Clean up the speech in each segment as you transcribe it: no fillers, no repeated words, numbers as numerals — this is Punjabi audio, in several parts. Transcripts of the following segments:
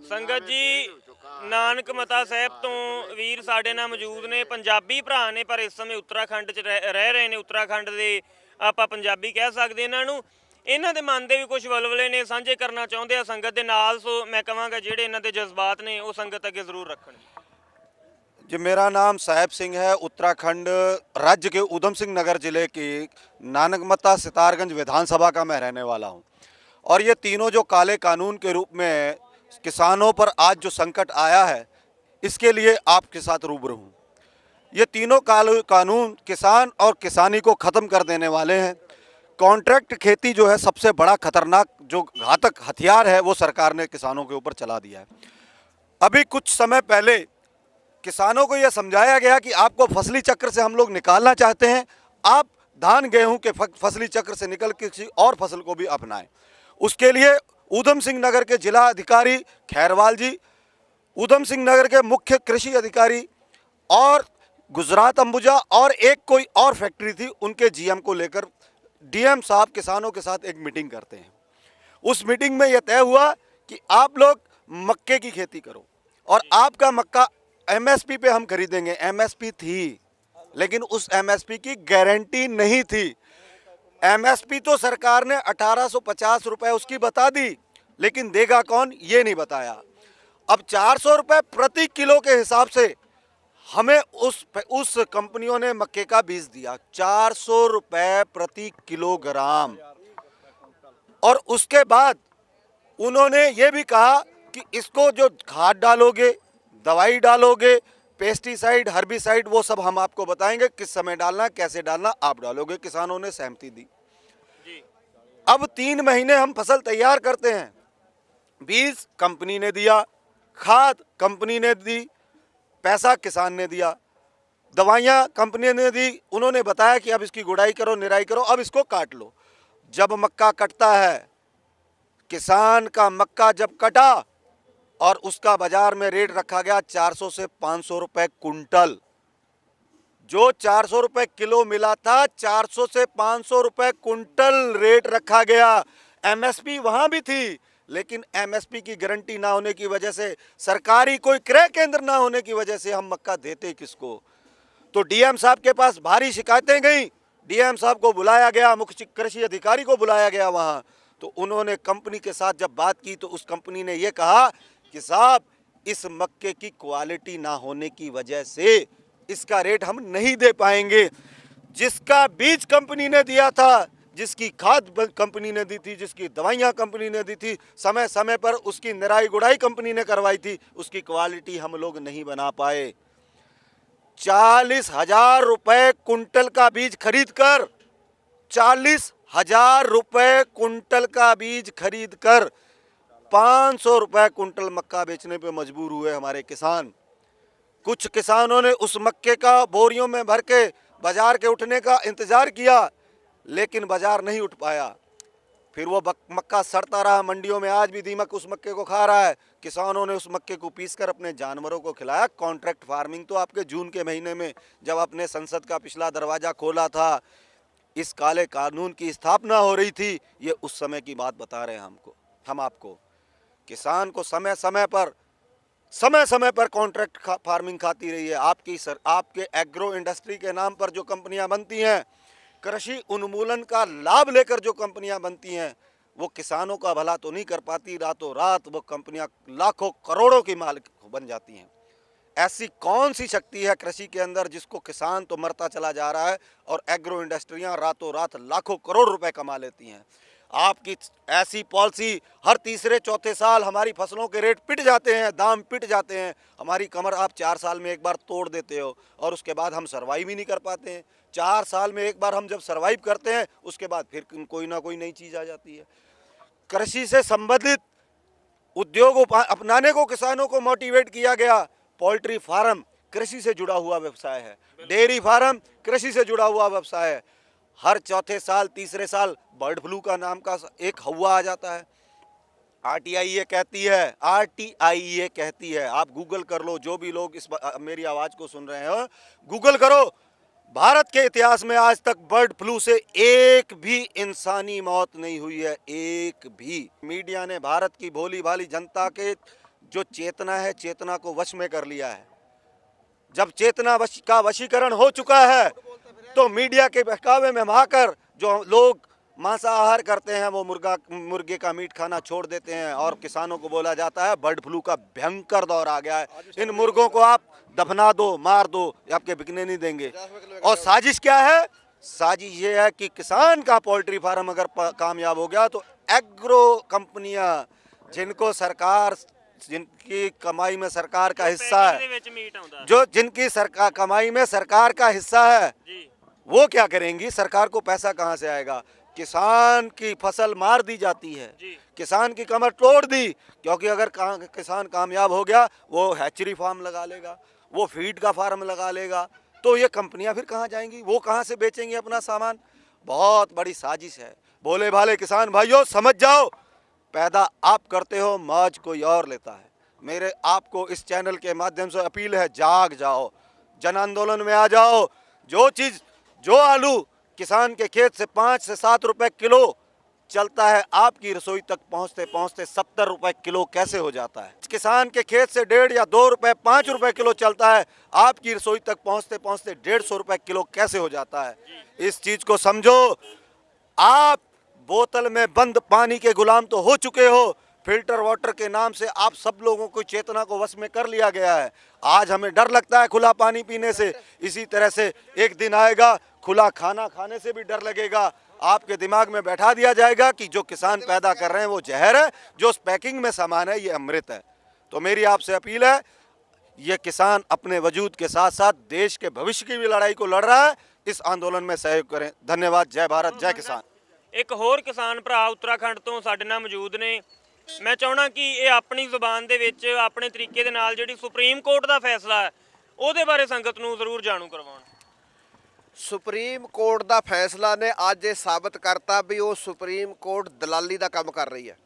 ਸੰਗਤ ਜੀ, ਨਾਨਕ ਮਤਾ ਸਾਹਿਬ ਤੋਂ ਵੀਰ ਸਾਡੇ ਨਾਲ ਮੌਜੂਦ ਨੇ। ਪੰਜਾਬੀ ਭਰਾ ਨੇ ਪਰ ਇਸ ਸਮੇਂ ਉੱਤਰਾਖੰਡ 'ਚ ਰਹਿ ਰਹੇ ਨੇ। ਉੱਤਰਾਖੰਡ ਦੇ ਆਪਾਂ ਪੰਜਾਬੀ ਕਹਿ ਸਕਦੇ ਇਹਨਾਂ ਨੂੰ। ਇਹਨਾਂ ਦੇ ਮਨ ਦੇ ਵੀ ਕੁਝ ਵਲਵਲੇ ਨੇ, ਸਾਂਝੇ ਕਰਨਾ ਚਾਹੁੰਦੇ ਆ ਸੰਗਤ ਦੇ ਨਾਲ। ਸੋ ਮੈਂ ਕਹਾਂਗਾ ਜਿਹੜੇ ਇਹਨਾਂ ਦੇ ਜਜ਼ਬਾਤ ਨੇ ਉਹ ਸੰਗਤ ਅੱਗੇ ਜ਼रूर रखन जी। मेरा नाम साहेब सिंह है। उत्तराखंड राज्य के ऊधम सिंह नगर जिले की नानकमता सितारगंज विधानसभा का मैं रहने वाला हूं। और ये तीनों जो काले कानून के रूप में किसानों पर आज जो संकट आया है, इसके लिए आपके साथ रूबरू हूं। ये तीनों कानून किसान और किसानी को ख़त्म कर देने वाले हैं। कॉन्ट्रैक्ट खेती जो है सबसे बड़ा खतरनाक जो घातक हथियार है वो सरकार ने किसानों के ऊपर चला दिया है। अभी कुछ समय पहले किसानों को यह समझाया गया कि आपको फसली चक्र से हम लोग निकालना चाहते हैं, आप धान गेहूं के फसली चक्र से निकल किसी और फसल को भी अपनाएं। उसके लिए ऊधम सिंह नगर के जिला अधिकारी खैरवाल जी, ऊधम सिंह नगर के मुख्य कृषि अधिकारी और गुजरात अंबुजा और एक कोई और फैक्ट्री थी, उनके जीएम को लेकर डीएम साहब किसानों के साथ एक मीटिंग करते हैं। उस मीटिंग में यह तय हुआ कि आप लोग मक्के की खेती करो और आपका मक्का एमएसपी पे हम खरीदेंगे। एमएसपी थी लेकिन उस एमएसपी की गारंटी नहीं थी। एमएसपी तो सरकार ने 1850 रुपए उसकी बता दी, लेकिन देगा कौन ये नहीं बताया। अब 400 रुपए प्रति किलो के हिसाब से हमें उस कंपनियों ने मक्के का बीज दिया, 400 रुपए प्रति किलोग्राम। और उसके बाद उन्होंने ये भी कहा कि इसको जो खाद डालोगे, दवाई डालोगे, पेस्टिसाइड, हर्बिसाइड, वो सब हम आपको बताएंगे किस समय डालना, कैसे डालना, आप डालोगे। किसानों ने सहमति दी। अब 3 महीने हम फसल तैयार करते हैं, बीज कंपनी ने दिया, खाद कंपनी ने दी, पैसा किसान ने दिया, दवाइयाँ कंपनी ने दी। उन्होंने बताया कि अब इसकी गुड़ाई करो, निराई करो, अब इसको काट लो। जब मक्का कटता है, किसान का मक्का जब कटा और उसका बाजार में रेट रखा गया 400 से 500 रुपए कुंटल। जो 400 रुपए किलो मिला था, 400 से 500 रुपए कुंटल रेट रखा गया। एमएसपी वहां भी थी, लेकिन एमएसपी की गारंटी ना होने की वजह से, सरकारी कोई क्रय केंद्र ना होने की वजह से हम मक्का देते किसको। तो डीएम साहब के पास भारी शिकायतें गई। डीएम साहब को बुलाया गया, मुख्य कृषि अधिकारी को बुलाया गया वहां। तो उन्होंने कंपनी के साथ जब बात की तो उस कंपनी ने यह कहा कि साहब, इस मक्के की क्वालिटी ना होने की वजह से इसका रेट हम नहीं दे पाएंगे। जिसका बीज कंपनी ने दिया था, जिसकी खाद कंपनी ने दी थी, जिसकी दवाइयाँ कंपनी ने दी थी, समय समय पर उसकी निराई गुड़ाई कंपनी ने करवाई थी, उसकी क्वालिटी हम लोग नहीं बना पाए। 40,000 रुपए कुंटल का बीज खरीद कर, 40,000 रुपए कुंटल का बीज खरीद कर 500 रुपए कुंटल मक्का बेचने पे मजबूर हुए हमारे किसान। कुछ किसानों ने उस मक्के का बोरियों में भर के बाजार के उठने का इंतजार किया, लेकिन बाजार नहीं उठ पाया। फिर वो मक्का सड़ता रहा मंडियों में। आज भी दीमक उस मक्के को खा रहा है। किसानों ने उस मक्के को पीसकर अपने जानवरों को खिलाया। कॉन्ट्रैक्ट फार्मिंग तो आपके जून के महीने में जब अपने संसद का पिछला दरवाज़ा खोला था, इस काले कानून की स्थापना हो रही थी, ये उस समय की बात बता रहे हैं हम आपको। किसान को समय समय पर कॉन्ट्रैक्ट फार्मिंग खाती रही है। आपके एग्रो इंडस्ट्री के नाम पर जो कंपनियां बनती हैं, कृषि उन्मूलन का लाभ लेकर जो कंपनियां बनती हैं, वो किसानों का भला तो नहीं कर पाती। रातों रात वो कंपनियां लाखों करोड़ों की मालिक बन जाती हैं। ऐसी कौन सी शक्ति है कृषि के अंदर जिसको किसान तो मरता चला जा रहा है और एग्रो इंडस्ट्रियां रातों रात लाखों करोड़ रुपए कमा लेती हैं। आपकी ऐसी पॉलिसी, हर तीसरे चौथे साल हमारी फसलों के रेट पिट जाते हैं, दाम पिट जाते हैं। हमारी कमर आप 4 साल में एक बार तोड़ देते हो और उसके बाद हम सर्वाइव ही नहीं कर पाते हैं। 4 साल में एक बार हम जब सर्वाइव करते हैं, उसके बाद फिर कोई ना कोई नई चीज़ आ जाती है। कृषि से संबंधित उद्योग अपनाने को किसानों को मोटिवेट किया गया। पोल्ट्री फार्म कृषि से जुड़ा हुआ व्यवसाय है, डेयरी फार्म कृषि से जुड़ा हुआ व्यवसाय है। हर चौथे साल, तीसरे साल बर्ड फ्लू का नाम का एक हवा आ जाता है। आरटीआई कहती है, आप गूगल कर लो। जो भी लोग मेरी आवाज़ को सुन रहे हो, गूगल करो। भारत के इतिहास में आज तक बर्ड फ्लू से एक भी इंसानी मौत नहीं हुई है, एक भी। मीडिया ने भारत की भोली भाली जनता के जो चेतना है, चेतना को वश में कर लिया है। जब चेतना का वशीकरण हो चुका है तो मीडिया के बहकावे में आकर जो लोग मांसाहार करते हैं वो मुर्गे का मीट खाना छोड़ देते हैं, और किसानों को बोला जाता है बर्ड फ्लू का भयंकर दौर आ गया है, इन मुर्गों को आप दफना दो, मार दो, आपके बिकने नहीं देंगे। और साजिश क्या है? साजिश ये है कि किसान का पोल्ट्री फार्म अगर कामयाब हो गया तो एग्रो कंपनियां, जिनको सरकार, जिनकी कमाई में सरकार का हिस्सा है, जो जिनकी सरकार कमाई में सरकार का हिस्सा है, वो क्या करेंगी? सरकार को पैसा कहाँ से आएगा? किसान की फसल मार दी जाती है, किसान की कमर तोड़ दी, क्योंकि अगर किसान कामयाब हो गया वो हैचरी फार्म लगा लेगा, वो फीड का फार्म लगा लेगा, तो ये कंपनियां फिर कहाँ जाएंगी? वो कहाँ से बेचेंगी अपना सामान? बहुत बड़ी साजिश है। भोले भाले किसान भाइयों, समझ जाओ, पैदा आप करते हो, मौज कोई और लेता है। मेरे आपको इस चैनल के माध्यम से अपील है, जाग जाओ, जन आंदोलन में आ जाओ। जो आलू किसान के खेत से 5 से 7 रुपए किलो चलता है, आपकी रसोई तक पहुंचते पहुंचते 70 रुपए किलो कैसे हो जाता है? किसान के खेत से 1.5 या 2 रुपए 5 रुपए किलो चलता है, आपकी रसोई तक पहुंचते पहुंचते 150 रुपए किलो कैसे हो जाता है? इस चीज को समझो। आप बोतल में बंद पानी के गुलाम तो हो चुके हो, फिल्टर वाटर के नाम से आप सब लोगों को चेतना को वश में कर लिया गया है। आज हमें डर लगता है खुला पानी पीने से, इसी तरह से एक दिन आएगा खुला खाना खाने से भी डर लगेगा। आपके दिमाग में बैठा दिया जाएगा कि जो किसान पैदा कर रहे हैं वो जहर है, जो उस पैकिंग में सामान है ये अमृत है। तो मेरी आपसे अपील है, ये किसान अपने वजूद के साथ साथ देश के भविष्य की भी लड़ाई को लड़ रहा है, इस आंदोलन में सहयोग करें। धन्यवाद। जय भारत, जय किसान। एक होर किसान भरा उत्तराखंड ਤੋਂ ਸਾਡੇ ਨਾਲ ਮੌਜੂਦ ਨੇ। ਮੈਂ ਚਾਹਣਾ ਕਿ ਇਹ ਆਪਣੀ ਜ਼ੁਬਾਨ ਦੇ ਵਿੱਚ ਆਪਣੇ ਤਰੀਕੇ ਦੇ ਨਾਲ ਜਿਹੜੀ ਸੁਪਰੀਮ ਕੋਰਟ ਦਾ ਫੈਸਲਾ ਹੈ ਉਹਦੇ ਬਾਰੇ ਸੰਗਤ ਨੂੰ ਜ਼ਰੂਰ ਜਾਣੂ ਕਰਵਾਉਣ। ਸੁਪਰੀਮ ਕੋਰਟ ਦਾ ਫੈਸਲਾ ਨੇ ਅੱਜ ਇਹ ਸਾਬਤ ਕਰਤਾ ਵੀ ਉਹ ਸੁਪਰੀਮ ਕੋਰਟ ਦਲਾਲੀ ਦਾ ਕੰਮ ਕਰ ਰਹੀ ਹੈ।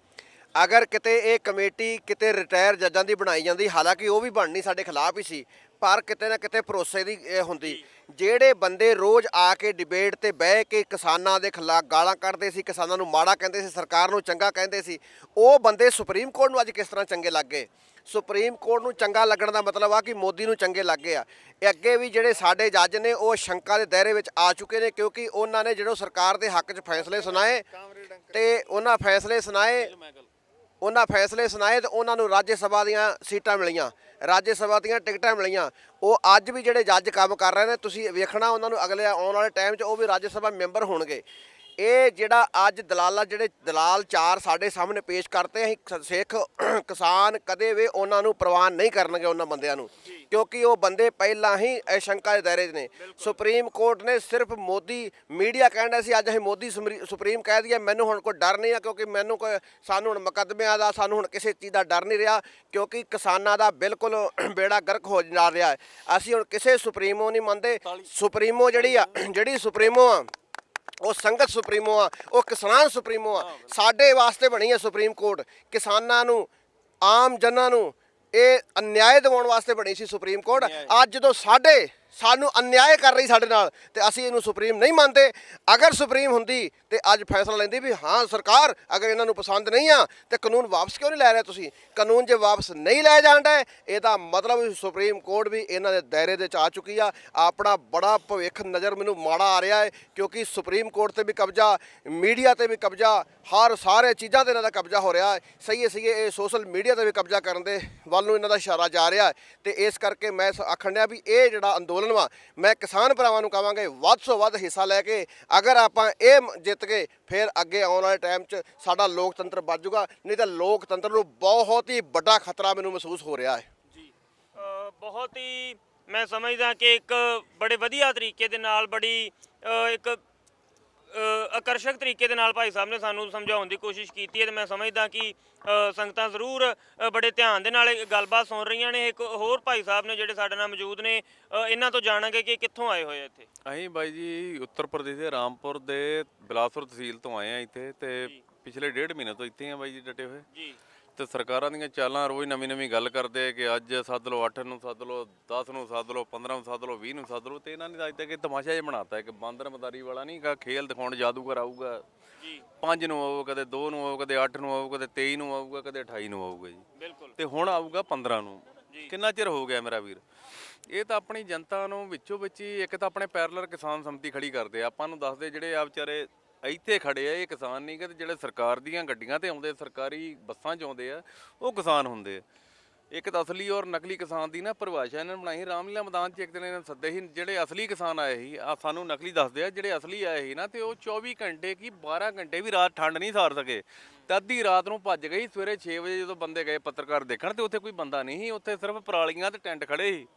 ਅਗਰ ਕਿਤੇ ਇਹ ਕਮੇਟੀ ਕਿਤੇ ਰਿਟਾਇਰ ਜੱਜਾਂ ਦੀ ਬਣਾਈ ਜਾਂਦੀ, ਹਾਲਾਂਕਿ ਉਹ ਵੀ ਬਣਨੀ ਸਾਡੇ ਖਿਲਾਫ ਹੀ ਸੀ, ਪਰ ਕਿਤੇ ਨਾ ਕਿਤੇ ਭਰੋਸੇ ਦੀ ਹੁੰਦੀ। ਜਿਹੜੇ ਬੰਦੇ ਰੋਜ਼ ਆ ਕੇ ਡਿਬੇਟ ਤੇ ਬਹਿ ਕੇ ਕਿਸਾਨਾਂ ਦੇ ਖਿਲਾਫ ਗਾਲਾਂ ਕੱਢਦੇ ਸੀ, ਕਿਸਾਨਾਂ ਨੂੰ ਮਾੜਾ ਕਹਿੰਦੇ ਸੀ, ਸਰਕਾਰ ਨੂੰ ਚੰਗਾ ਕਹਿੰਦੇ ਸੀ, ਉਹ ਬੰਦੇ ਸੁਪਰੀਮ ਕੋਰਟ ਨੂੰ ਅੱਜ ਕਿਸ ਤਰ੍ਹਾਂ ਚੰਗੇ ਲੱਗ ਗਏ? ਸੁਪਰੀਮ ਕੋਰਟ ਨੂੰ ਚੰਗਾ ਲੱਗਣ ਦਾ ਮਤਲਬ ਆ ਕਿ ਮੋਦੀ ਨੂੰ ਚੰਗੇ ਲੱਗ ਗਏ ਆ। ਇਹ ਅੱਗੇ ਵੀ ਜਿਹੜੇ ਸਾਡੇ ਜੱਜ ਨੇ ਉਹ ਸ਼ੰਕਾ ਦੇ ਦਾਇਰੇ ਵਿੱਚ ਆ ਚੁੱਕੇ ਨੇ, ਕਿਉਂਕਿ ਉਹਨਾਂ ਨੇ ਜਦੋਂ ਸਰਕਾਰ ਦੇ ਹੱਕ 'ਚ ਫੈਸਲੇ ਸੁਣਾਏ ਤੇ ਉਹਨਾਂ ਫੈਸਲੇ ਸੁਣਾਏ ਤੇ ਉਹਨਾਂ ਨੂੰ ਰਾਜ ਸਭਾ ਦੀਆਂ ਸੀਟਾਂ ਮਿਲੀਆਂ, ਰਾਜ ਸਭਾ ਦੀਆਂ ਟਿਕਟਾਂ ਮਿਲੀਆਂ। ਉਹ ਅੱਜ ਵੀ ਜਿਹੜੇ ਜੱਜ ਕੰਮ ਕਰ ਰਹੇ ਨੇ, ਤੁਸੀਂ ਵੇਖਣਾ ਉਹਨਾਂ ਨੂੰ ਅਗਲੇ ਆਉਣ ਵਾਲੇ ਟਾਈਮ 'ਚ ਉਹ ਵੀ ਰਾਜ ਸਭਾ ਮੈਂਬਰ ਹੋਣਗੇ। ਇਹ ਜਿਹੜਾ ਅੱਜ ਜਿਹੜੇ ਦਲਾਲ 4 ਸਾਡੇ ਸਾਹਮਣੇ ਪੇਸ਼ ਕਰਤੇ, ਅਸੀਂ ਸਿੱਖ ਕਿਸਾਨ ਕਦੇ ਵੀ ਉਹਨਾਂ ਨੂੰ ਪ੍ਰਵਾਨ ਨਹੀਂ ਕਰਨਗੇ, ਉਹਨਾਂ ਬੰਦਿਆਂ ਨੂੰ, ਕਿਉਂਕਿ ਉਹ ਬੰਦੇ ਪਹਿਲਾਂ ਹੀ ਇਹ ਸ਼ੰਕਾ ਦੇ ਦਾਇਰੇ 'ਚ ਨੇ। ਸੁਪਰੀਮ ਕੋਰਟ ਨੇ ਸਿਰਫ ਮੋਦੀ, ਮੀਡੀਆ ਕਹਿੰਦਾ ਸੀ ਅੱਜ ਅਸੀਂ ਮੋਦੀ ਸੁਪਰੀਮ ਕਹਿ ਦਈਏ, ਮੈਨੂੰ ਹੁਣ ਕੋਈ ਡਰ ਨਹੀਂ ਆ, ਕਿਉਂਕਿ ਸਾਨੂੰ ਹੁਣ ਮੁਕੱਦਮਿਆਂ ਦਾ, ਸਾਨੂੰ ਹੁਣ ਕਿਸੇ ਚੀਜ਼ ਦਾ ਡਰ ਨਹੀਂ ਰਿਹਾ, ਕਿਉਂਕਿ ਕਿਸਾਨਾਂ ਦਾ ਬਿਲਕੁਲ ਬੇੜਾ ਗਰਕ ਹੋ ਜਾ ਰਿਹਾ ਹੈ। ਅਸੀਂ ਹੁਣ ਕਿਸੇ ਸੁਪਰੀਮੋ ਨਹੀਂ ਮੰਨਦੇ। ਸੁਪਰੀਮੋ ਜਿਹੜੀ ਸੁਪਰੀਮੋ ਆ ਉਹ ਸੰਗਤ ਸੁਪਰੀਮੋ ਆ, ਉਹ ਕਿਸਾਨ ਸੁਪਰੀਮੋ ਆ। ਸਾਡੇ ਵਾਸਤੇ ਬਣੀ ਹੈ ਸੁਪਰੀਮ ਕੋਰਟ, ਕਿਸਾਨਾਂ ਨੂੰ, ਆਮ ਜਨਾਂ ਨੂੰ ਇਹ ਅਨਿਆਏ ਦਿਵਾਉਣ ਵਾਸਤੇ ਬਣੀ ਸੀ ਸੁਪਰੀਮ ਕੋਰਟ। ਅੱਜ ਜਦੋਂ ਸਾਨੂੰ ਅਨਿਆਏ ਕਰ ਰਹੀ ਸਾਡੇ ਨਾਲ, ਤੇ ਅਸੀਂ ਇਹਨੂੰ ਸੁਪਰੀਮ ਨਹੀਂ ਮੰਨਦੇ। ਅਗਰ ਸੁਪਰੀਮ ਹੁੰਦੀ ਤੇ ਅੱਜ ਫੈਸਲਾ ਲੈਂਦੀ ਵੀ ਹਾਂ ਸਰਕਾਰ ਅਗਰ ਇਹਨਾਂ ਨੂੰ ਪਸੰਦ ਨਹੀਂ ਆ ਤੇ ਕਾਨੂੰਨ ਵਾਪਸ ਕਿਉਂ ਨਹੀਂ ਲੈ ਰਹੇ ਤੁਸੀਂ? ਕਾਨੂੰਨ ਜੇ ਵਾਪਸ ਨਹੀਂ ਲੈ ਜਾਂਦਾ ਇਹਦਾ ਮਤਲਬ ਸੁਪਰੀਮ ਕੋਰਟ ਵੀ ਇਹਨਾਂ ਦੇ ਦਾਇਰੇ ਦੇ 'ਚ ਆ ਚੁੱਕੀ ਆ। ਆਪਣਾ ਬੜਾ ਭਵਿੱਖ ਨਜ਼ਰ ਮੈਨੂੰ ਮਾੜਾ ਆ ਰਿਹਾ ਹੈ, ਕਿਉਂਕਿ ਸੁਪਰੀਮ ਕੋਰਟ ਤੇ ਵੀ ਕਬਜ਼ਾ, ਮੀਡੀਆ ਤੇ ਵੀ ਕਬਜ਼ਾ, ਸਾਰੇ ਚੀਜ਼ਾਂ ਤੇ ਇਹਨਾਂ ਦਾ ਕਬਜ਼ਾ ਹੋ ਰਿਹਾ ਹੈ। ਸਹੀ ਇਹ ਸੋਸ਼ਲ ਮੀਡੀਆ ਤੇ ਵੀ ਕਬਜ਼ਾ ਕਰਨ ਦੇ ਵੱਲ ਨੂੰ ਇਹਨਾਂ ਦਾ ਇਸ਼ਾਰਾ ਜਾ ਰਿਹਾ ਹੈ। ਤੇ ਇਸ ਕਰਕੇ ਮੈਂ ਆਖਣ ਡਿਆ ਵੀ ਇਹ ਜਿਹੜਾ ਅੰਦੋਲਨ ਵਾ, ਮੈਂ ਕਿਸਾਨ ਭਰਾਵਾਂ ਨੂੰ ਕਹਾਂਗੇ ਵੱਧ ਤੋਂ ਵੱਧ ਹਿੱਸਾ ਲੈ ਕੇ, ਅਗਰ ਆਪਾਂ ਇਹ ਜਿੱਤ ਗਏ ਫਿਰ ਅੱਗੇ ਆਉਣ ਵਾਲੇ ਟਾਈਮ 'ਚ ਸਾਡਾ ਲੋਕਤੰਤਰ ਬਚ ਜਾਊਗਾ, ਨਹੀਂ ਤਾਂ ਲੋਕਤੰਤਰ ਨੂੰ ਬਹੁਤ ਹੀ ਵੱਡਾ ਖਤਰਾ ਮੈਨੂੰ ਮਹਿਸੂਸ ਹੋ ਰਿਹਾ ਹੈ। ਜੀ ਬਹੁਤ ਹੀ ਮੈਂ ਸਮਝਦਾ ਕਿ ਇੱਕ ਬੜੇ ਵਧੀਆ ਤਰੀਕੇ ਦੇ ਨਾਲ, ਬੜੀ ਇੱਕ ਆਕਰਸ਼ਕ ਤਰੀਕੇ ਦੇ ਨਾਲ ਭਾਈ ਸਾਹਿਬ ਨੇ ਸਾਨੂੰ ਸਮਝਾਉਣ ਦੀ ਕੋਸ਼ਿਸ਼ ਕੀਤੀ ਹੈ, ਤੇ ਮੈਂ ਸਮਝਦਾ ਕਿ ਸੰਗਤਾਂ ਜ਼ਰੂਰ ਬੜੇ ਧਿਆਨ ਦੇ ਨਾਲ ਗੱਲਬਾਤ ਸੁਣ ਰਹੀਆਂ ਨੇ। ਇੱਕ ਹੋਰ ਭਾਈ ਸਾਹਿਬ ਨੇ ਜਿਹੜੇ ਸਾਡੇ ਨਾਲ ਮੌਜੂਦ ਨੇ, ਇਹਨਾਂ ਤੋਂ ਜਾਣਾਂਗੇ ਕਿ ਕਿੱਥੋਂ ਆਏ ਹੋਏ ਇੱਥੇ। ਅਸੀਂ ਬਾਈ ਜੀ ਉੱਤਰ ਪ੍ਰਦੇਸ਼ ਦੇ ਰਾਮਪੁਰ ਦੇ ਬਿਲਾਸਪੁਰ ਤਹਿਸੀਲ ਤੋਂ ਆਏ ਆ ਇੱਥੇ, ਤੇ ਪਿਛਲੇ 1.5 ਮਹੀਨੇ ਤੋਂ ਇੱਥੇ ਆ ਬਾਈ ਜੀ ਡਟੇ ਹੋਏ। ਜੀ। ਤੇ ਸਰਕਾਰਾਂ ਦੀਆਂ ਚਾਲਾਂ ਰੋਜ਼ ਨਵੀਂ ਗੱਲ ਕਰਦੇ ਆ ਕਿ ਅੱਜ ਸੱਦ ਲਓ, 8 ਨੂੰ ਸੱਦ ਲਓ, 10 ਨੂੰ ਸੱਦ ਲਓ, 15 ਨੂੰ ਸੱਦ ਲਓ, 20 ਨੂੰ ਸੱਦ ਲਓ। ਤੇ ਇਹਨਾਂ ਨੇ ਅੱਜ ਤੱਕ ਇਹ ਤਮਾਸ਼ਾ ਜਿਹਾ ਬਣਾਤਾ ਕਿ ਬਾਂਦਰ ਮਦਾਰੀ ਵਾਲਾ ਨਹੀਂ ਗਾ, ਖੇਲ ਦਿਖਾਉਣ ਜਾਦੂਗਰ ਆਊਗਾ ਜੀ 5 ਨੂੰ ਆਊ, ਕਦੇ 2 ਨੂੰ ਆਊ, ਕਦੇ 8 ਨੂੰ ਆਊ, ਕਦੇ 23 ਨੂੰ ਆਊਗਾ, ਕਦੇ 28 ਨੂੰ ਆਊਗਾ ਜੀ। ਬਿਲਕੁਲ ਤੇ ਹੁਣ ਆਊਗਾ 15 ਨੂੰ। ਕਿੰਨਾ ਚਿਰ ਹੋ ਗਿਆ ਮੇਰਾ ਵੀਰ? ਇਹ ਤਾਂ ਆਪਣੀ ਜਨਤਾ ਨੂੰ ਵਿੱਚੋਂ ਵਿੱਚ ਹੀ ਇੱਕ ਤਾਂ ਆਪਣੇ ਪੈਰਲਰ ਕਿਸਾਨ ਸੰਮਤੀ ਖੜੀ ਕਰਦੇ ਆ, ਆਪਾਂ ਨੂੰ ਦੱਸਦੇ ਜਿਹੜੇ ਆ ਵਿਚਾਰੇ ਇੱਥੇ ਖੜੇ ਆ ਇਹ ਕਿਸਾਨ ਨਹੀਂ ਗੇ, ਤੇ ਜਿਹੜੇ ਸਰਕਾਰ ਦੀਆਂ ਗੱਡੀਆਂ ਤੇ ਆਉਂਦੇ, ਸਰਕਾਰੀ ਬੱਸਾਂ 'ਚ ਆਉਂਦੇ ਆ ਉਹ ਕਿਸਾਨ ਹੁੰਦੇ ਆ। ਇੱਕ ਤਾਂ ਅਸਲੀ ਔਰ ਨਕਲੀ ਕਿਸਾਨ ਦੀ ਨਾ ਪਰਿਭਾਸ਼ਾ ਇਹਨਾਂ ਨੇ ਬਣਾਈ। ਰਾਮਲੀਲਾ ਮੈਦਾਨ 'ਚ ਇੱਕ ਦਿਨ ਇਹਨਾਂ ਸੱਦੇ ਸੀ, ਜਿਹੜੇ ਅਸਲੀ ਕਿਸਾਨ ਆਏ ਸੀ ਆ ਸਾਨੂੰ ਨਕਲੀ ਦੱਸਦੇ ਆ, ਜਿਹੜੇ ਅਸਲੀ ਆਏ ਸੀ ਨਾ ਤੇ ਉਹ 24 ਘੰਟੇ ਕੀ 12 ਘੰਟੇ ਵੀ ਰਾਤ ਠੰਡ ਨਹੀਂ ਸਾਰ ਸਕੇ ਤੇ ਅੱਧੀ ਰਾਤ ਨੂੰ ਭੱਜ ਗਈ। ਸਵੇਰੇ 6 ਵਜੇ ਜਦੋਂ ਬੰਦੇ ਗਏ ਪੱਤਰਕਾਰ ਦੇਖਣ ਤੇ ਉੱਥੇ ਕੋਈ ਬੰਦਾ ਨਹੀਂ ਸੀ, ਉੱਥੇ ਸਿਰਫ ਪਰਾਲੀਆਂ ਤੇ ਟੈਂਟ ਖੜੇ ਸੀ।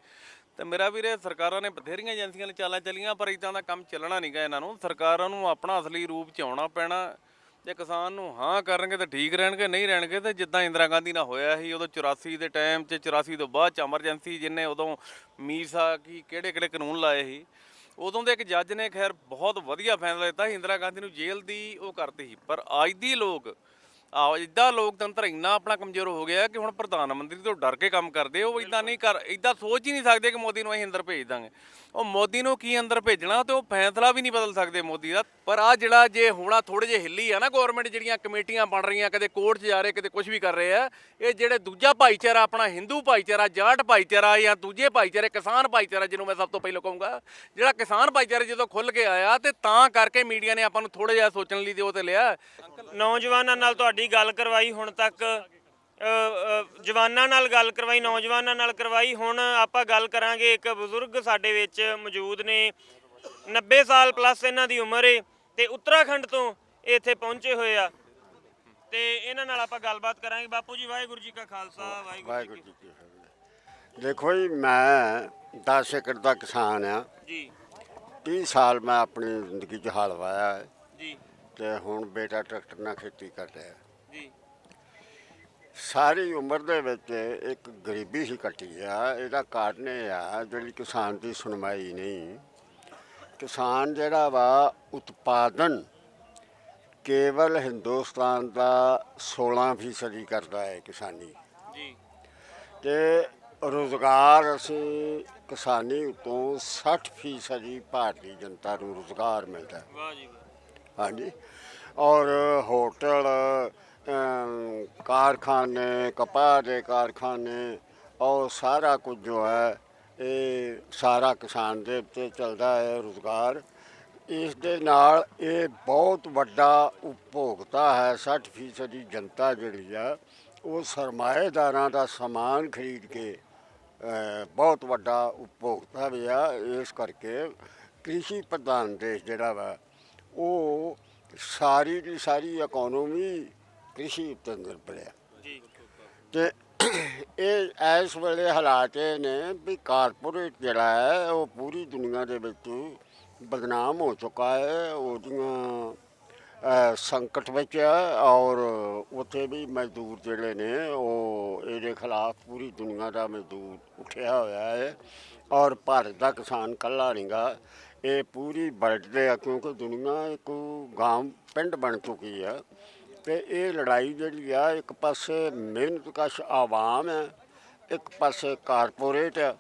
ਤੇ ਮੇਰਾ ਵੀਰੇ ਸਰਕਾਰਾਂ ਨੇ ਬਥੇਰੀਆਂ ਏਜੰਸੀਆਂ ਨੇ ਚਾਲਾਂ ਚੱਲੀਆਂ ਪਰ ਇੱਦਾਂ ਦਾ ਕੰਮ ਚੱਲਣਾ ਨਹੀਂ ਗਾ ਇਹਨਾਂ ਨੂੰ। ਸਰਕਾਰਾਂ ਨੂੰ ਆਪਣਾ ਅਸਲੀ ਰੂਪ 'ਚ ਆਉਣਾ ਪੈਣਾ। ਜੇ ਕਿਸਾਨ ਨੂੰ ਹਾਂ ਕਰਨਗੇ ਤਾਂ ਠੀਕ ਰਹਿਣਗੇ, ਨਹੀਂ ਰਹਿਣਗੇ ਤੇ ਜਿੱਦਾਂ ਇੰਦਰਾ ਗਾਂਧੀ ਨਾਲ ਹੋਇਆ ਸੀ ਉਦੋਂ 84 ਦੇ ਟਾਈਮ 'ਚ, 84 ਤੋਂ ਬਾਅਦ 'ਚ ਐਮਰਜੈਂਸੀ ਜਿਹਨੇ ਉਦੋਂ ਮੀਸਾ ਕੀ ਕਿਹੜੇ ਕਿਕਾਨੂੰਨ ਲਾਏ ਸੀ, ਉਦੋਂ ਦੇ ਇੱਕ ਜੱਜ ਨੇ ਖੈਰ ਬਹੁਤ ਵਧੀਆ ਫੈਸਲਾ ਦਿੱਤਾ ਸੀ, ਇੰਦਰਾ ਗਾਂਧੀ ਨੂੰ ਜੇਲ੍ਹ ਦੀ ਉਹ ਕਰਤੀ ਸੀ। ਪਰ ਅੱਜ ਦੀ ਲੋਕ ਇੱਦਾਂ ਲੋਕਤੰਤਰ ਇੰਨਾ ਆਪਣਾ ਕਮਜ਼ੋਰ ਹੋ ਗਿਆ ਕਿ ਹੁਣ ਪ੍ਰਧਾਨ ਮੰਤਰੀ ਤੋਂ ਡਰ ਕੇ ਕੰਮ ਕਰਦੇ। ਉਹ ਇੱਦਾਂ ਨਹੀਂ ਇੱਦਾਂ ਸੋਚ ਹੀ ਨਹੀਂ ਸਕਦੇ ਕਿ ਮੋਦੀ ਨੂੰ ਅਸੀਂ ਅੰਦਰ ਭੇਜ ਦਾਂਗੇ। ਉਹ ਮੋਦੀ ਨੂੰ ਕੀ ਅੰਦਰ ਭੇਜਣਾ ਤੇ ਉਹ ਫੈਸਲਾ ਵੀ ਨਹੀਂ ਬਦਲ ਸਕਦੇ ਮੋਦੀ ਦਾ। ਪਰ ਆ ਜਿਹੜਾ ਜੇ ਹੋਣਾ ਥੋੜੇ ਜਿਹੇ ਹਿੱਲੀ ਆ ਨਾ ਗਵਰਨਮੈਂਟ, ਜਿਹੜੀਆਂ ਕਮੇਟੀਆਂ ਬਣ ਰਹੀਆਂ, ਕਦੇ ਕੋਰਟ 'ਚ ਜਾ ਰਹੇ, ਕਦੇ ਕੁਝ ਵੀ ਕਰ ਰਹੇ ਆ, ਇਹ ਜਿਹੜੇ ਦੂਜਾ ਭਾਈਚਾਰਾ ਆਪਣਾ ਹਿੰਦੂ ਭਾਈਚਾਰਾ, ਜਾਟ ਭਾਈਚਾਰਾ ਜਾਂ ਦੂਜੇ ਭਾਈਚਾਰੇ, ਕਿਸਾਨ ਭਾਈਚਾਰਾ ਜਿਹਨੂੰ ਮੈਂ ਸਭ ਤੋਂ ਪਹਿਲਾਂ ਕਹੂੰਗਾ, ਜਿਹੜਾ ਕਿਸਾਨ ਭਾਈਚਾਰਾ ਜਦੋਂ ਖੁੱਲ ਕੇ ਆਇਆ ਤੇ ਤਾਂ ਕਰਕੇ ਮੀਡੀਆ ਨੇ ਆਪਾਂ ਨੂੰ ਥੋੜਾ ਜਿਹਾ ਸੋਚਣ ਲਈ ਤੇ ਉਹ ਤੇ ਲਿਆ। ਨੌਜਵਾਨਾਂ ਨਾਲ ਤੁਹਾਡੀ ਗੱਲ ਕਰਵਾਈ ਹੁਣ ਤੱਕ, ਜਵਾਨਾਂ ਨਾਲ ਗੱਲ ਕਰਵਾਈ, ਨੌਜਵਾਨਾਂ ਨਾਲ ਕਰਵਾਈ। ਹੁਣ ਆਪਾਂ ਗੱਲ ਕਰਾਂਗੇ, ਇੱਕ ਬਜ਼ੁਰਗ ਸਾਡੇ ਵਿੱਚ ਮੌਜੂਦ ਨੇ, 90 ਸਾਲ ਪਲੱਸ ਇਹਨਾਂ ਦੀ ਉਮਰ ਹੈ ਤੇ ਉੱਤਰਾਖੰਡ ਤੋਂ ਇਹ ਇੱਥੇ ਪਹੁੰਚੇ ਹੋਏ ਆ ਤੇ ਇਹਨਾਂ ਨਾਲ ਆਪਾਂ ਗੱਲਬਾਤ ਕਰਾਂਗੇ। ਬਾਪੂ ਜੀ ਵਾਹਿਗੁਰੂ ਜੀ ਕਾ ਖਾਲਸਾ ਵਾਹਿਗੁਰੂ ਜੀ ਕੀ ਫਤਿਹ। ਦੇਖੋ ਜੀ, ਮੈਂ 10 ਏਕੜ ਦਾ ਕਿਸਾਨ ਆ ਜੀ। 30 ਸਾਲ ਮੈਂ ਆਪਣੀ ਜ਼ਿੰਦਗੀ 'ਚ ਹਲ ਵਾਇਆ ਹੈ ਜੀ ਤੇ ਹੁਣ ਬੇਟਾ ਟਰੈਕਟਰ ਨਾਲ ਖੇਤੀ ਕਰ ਰਿਹਾ ਜੀ। ਸਾਰੀ ਉਮਰ ਦੇ ਵਿੱਚ ਇੱਕ ਗਰੀਬੀ ਹੀ ਕੱਟੀ ਆ। ਇਹਦਾ ਕਾਰਨ ਇਹ ਆ ਜਿਹੜੀ ਕਿਸਾਨ ਦੀ ਸੁਣਵਾਈ ਨਹੀਂ। ਕਿਸਾਨ ਜਿਹੜਾ ਵਾ ਉਤਪਾਦਨ ਕੇਵਲ ਹਿੰਦੁਸਤਾਨ ਦਾ 16% ਕਰਦਾ ਹੈ ਕਿਸਾਨੀ ਜੀ। ਤੇ ਰੁਜ਼ਗਾਰ ਅਸੀਂ ਕਿਸਾਨੀ ਉਤੋਂ 60% ਭਾਰਤੀ ਜਨਤਾ ਨੂੰ ਰੁਜ਼ਗਾਰ ਮਿਲਦਾ ਹੈ। ਵਾਹ ਜੀ ਵਾਹ। ਹਾਂਜੀ, ਔਰ ਹੋਟਲ, ਕਾਰਖਾਨੇ, ਕਪਾਹ ਦੇ ਕਾਰਖਾਨੇ ਔਰ ਸਾਰਾ ਕੁਝ ਜੋ ਹੈ ਇਹ ਸਾਰਾ ਕਿਸਾਨ ਦੇ ਉੱਤੇ ਚੱਲਦਾ ਹੈ ਰੁਜ਼ਗਾਰ। ਇਸ ਦੇ ਨਾਲ ਇਹ ਬਹੁਤ ਵੱਡਾ ਉਪਭੋਗਤਾ ਹੈ। 60% ਜਨਤਾ ਜਿਹੜੀ ਆ ਉਹ ਸਰਮਾਏਦਾਰਾਂ ਦਾ ਸਮਾਨ ਖਰੀਦ ਕੇ ਬਹੁਤ ਵੱਡਾ ਉਪਭੋਗਤਾ ਵੀ ਆ। ਇਸ ਕਰਕੇ ਕ੍ਰਿਸ਼ੀ ਪ੍ਰਧਾਨ ਦੇਸ਼ ਜਿਹੜਾ ਵਾ ਉਹ ਸਾਰੀ ਦੀ ਸਾਰੀ ਇਕੋਨੋਮੀ ਕ੍ਰਿਸ਼ੀ ਉੱਤੇ ਨਿਰਭਰ ਹੈ ਜੀ। ਤੇ ਇਹ ਇਸ ਵੇਲੇ ਹਾਲਾਤ ਇਹ ਨੇ ਵੀ ਕਾਰਪੋਰੇਟ ਜਿਹੜਾ ਹੈ ਉਹ ਪੂਰੀ ਦੁਨੀਆ ਦੇ ਵਿੱਚ ਬਦਨਾਮ ਹੋ ਚੁੱਕਾ ਹੈ। ਉਹਦੀਆਂ ਸੰਕਟ ਵਿੱਚ ਹੈ ਔਰ ਉੱਥੇ ਵੀ ਮਜ਼ਦੂਰ ਜਿਹੜੇ ਨੇ ਉਹ ਇਹਦੇ ਖਿਲਾਫ ਪੂਰੀ ਦੁਨੀਆ ਦਾ ਮਜ਼ਦੂਰ ਉੱਠਿਆ ਹੋਇਆ ਹੈ। ਔਰ ਭਾਰਤ ਦਾ ਕਿਸਾਨ ਇਕੱਲਾ ਨਹੀਂ ਗਾ, ਇਹ ਪੂਰੀ ਵਰਲਡ ਦੇ ਆ, ਕਿਉਂਕਿ ਦੁਨੀਆ ਇੱਕ ਗਾਂਵ ਪਿੰਡ ਬਣ ਚੁੱਕੀ ਆ। ਤੇ ਇਹ ਲੜਾਈ ਜਿਹੜੀ ਆ, ਇੱਕ ਪਾਸੇ ਮਿਹਨਤਕਸ਼ ਆਵਾਮ ਹੈ, ਇੱਕ ਪਾਸੇ ਕਾਰਪੋਰੇਟ ਆ।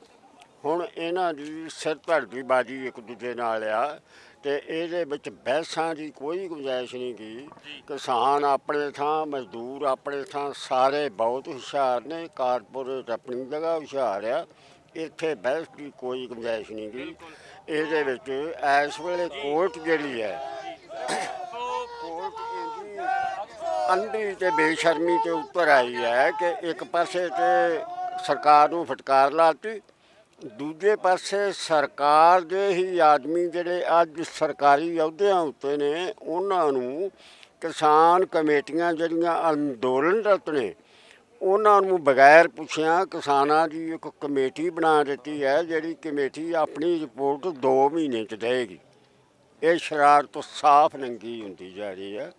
ਹੁਣ ਇਹਨਾਂ ਦੀ ਸਿਰ ਧੜਦੀ ਬਾਜੀ ਇੱਕ ਦੂਜੇ ਨਾਲ ਆ ਤੇ ਇਹਦੇ ਵਿੱਚ ਬਹਿਸਾਂ ਦੀ ਕੋਈ ਗੁੰਜਾਇਸ਼ ਨਹੀਂ ਗੀ। ਕਿਸਾਨ ਆਪਣੇ ਥਾਂ, ਮਜ਼ਦੂਰ ਆਪਣੇ ਥਾਂ, ਸਾਰੇ ਬਹੁਤ ਹੁਸ਼ਿਆਰ ਨੇ। ਕਾਰਪੋਰੇਟ ਆਪਣੀ ਜਗ੍ਹਾ ਹੁਸ਼ਿਆਰ ਆ। ਇੱਥੇ ਬਹਿਸ ਦੀ ਕੋਈ ਗੁੰਜਾਇਸ਼ ਨਹੀਂ ਗੀ। ਇਹਦੇ ਵਿੱਚ ਇਸ ਵੇਲੇ ਕੋਰਟ ਜਿਹੜੀ ਹੈ, ਕੋਰਟ ਇਹਦੀ ਅੰਧੀ ਤੇ ਬੇਸ਼ਰਮੀ ਤੇ ਉੱਪਰ ਆਈ ਹੈ ਕਿ ਇੱਕ ਪਾਸੇ ਤੇ ਸਰਕਾਰ ਨੂੰ ਫਟਕਾਰ ਲਾਤੀ, ਦੂਜੇ ਪਾਸੇ ਸਰਕਾਰ ਦੇ ਹੀ ਆਦਮੀ ਜਿਹੜੇ ਅੱਜ ਸਰਕਾਰੀ ਅਹੁਦਿਆਂ ਉੱਤੇ ਨੇ ਉਹਨਾਂ ਨੂੰ ਕਿਸਾਨ ਕਮੇਟੀਆਂ ਜਿਹੜੀਆਂ ਅੰਦੋਲਨਰਤ ਨੇ ਉਹਨਾਂ ਨੂੰ ਬਗੈਰ ਪੁੱਛਿਆਂ ਕਿਸਾਨਾਂ ਦੀ ਇੱਕ ਕਮੇਟੀ ਬਣਾ ਦਿੱਤੀ ਹੈ, ਜਿਹੜੀ ਕਮੇਟੀ ਆਪਣੀ ਰਿਪੋਰਟ 2 ਮਹੀਨੇ 'ਚ ਦੇਵੇਗੀ। ਇਹ ਸ਼ਰਾਰਤ ਸਾਫ਼ ਨੰਗੀ ਹੁੰਦੀ ਜਾ ਰਹੀ ਹੈ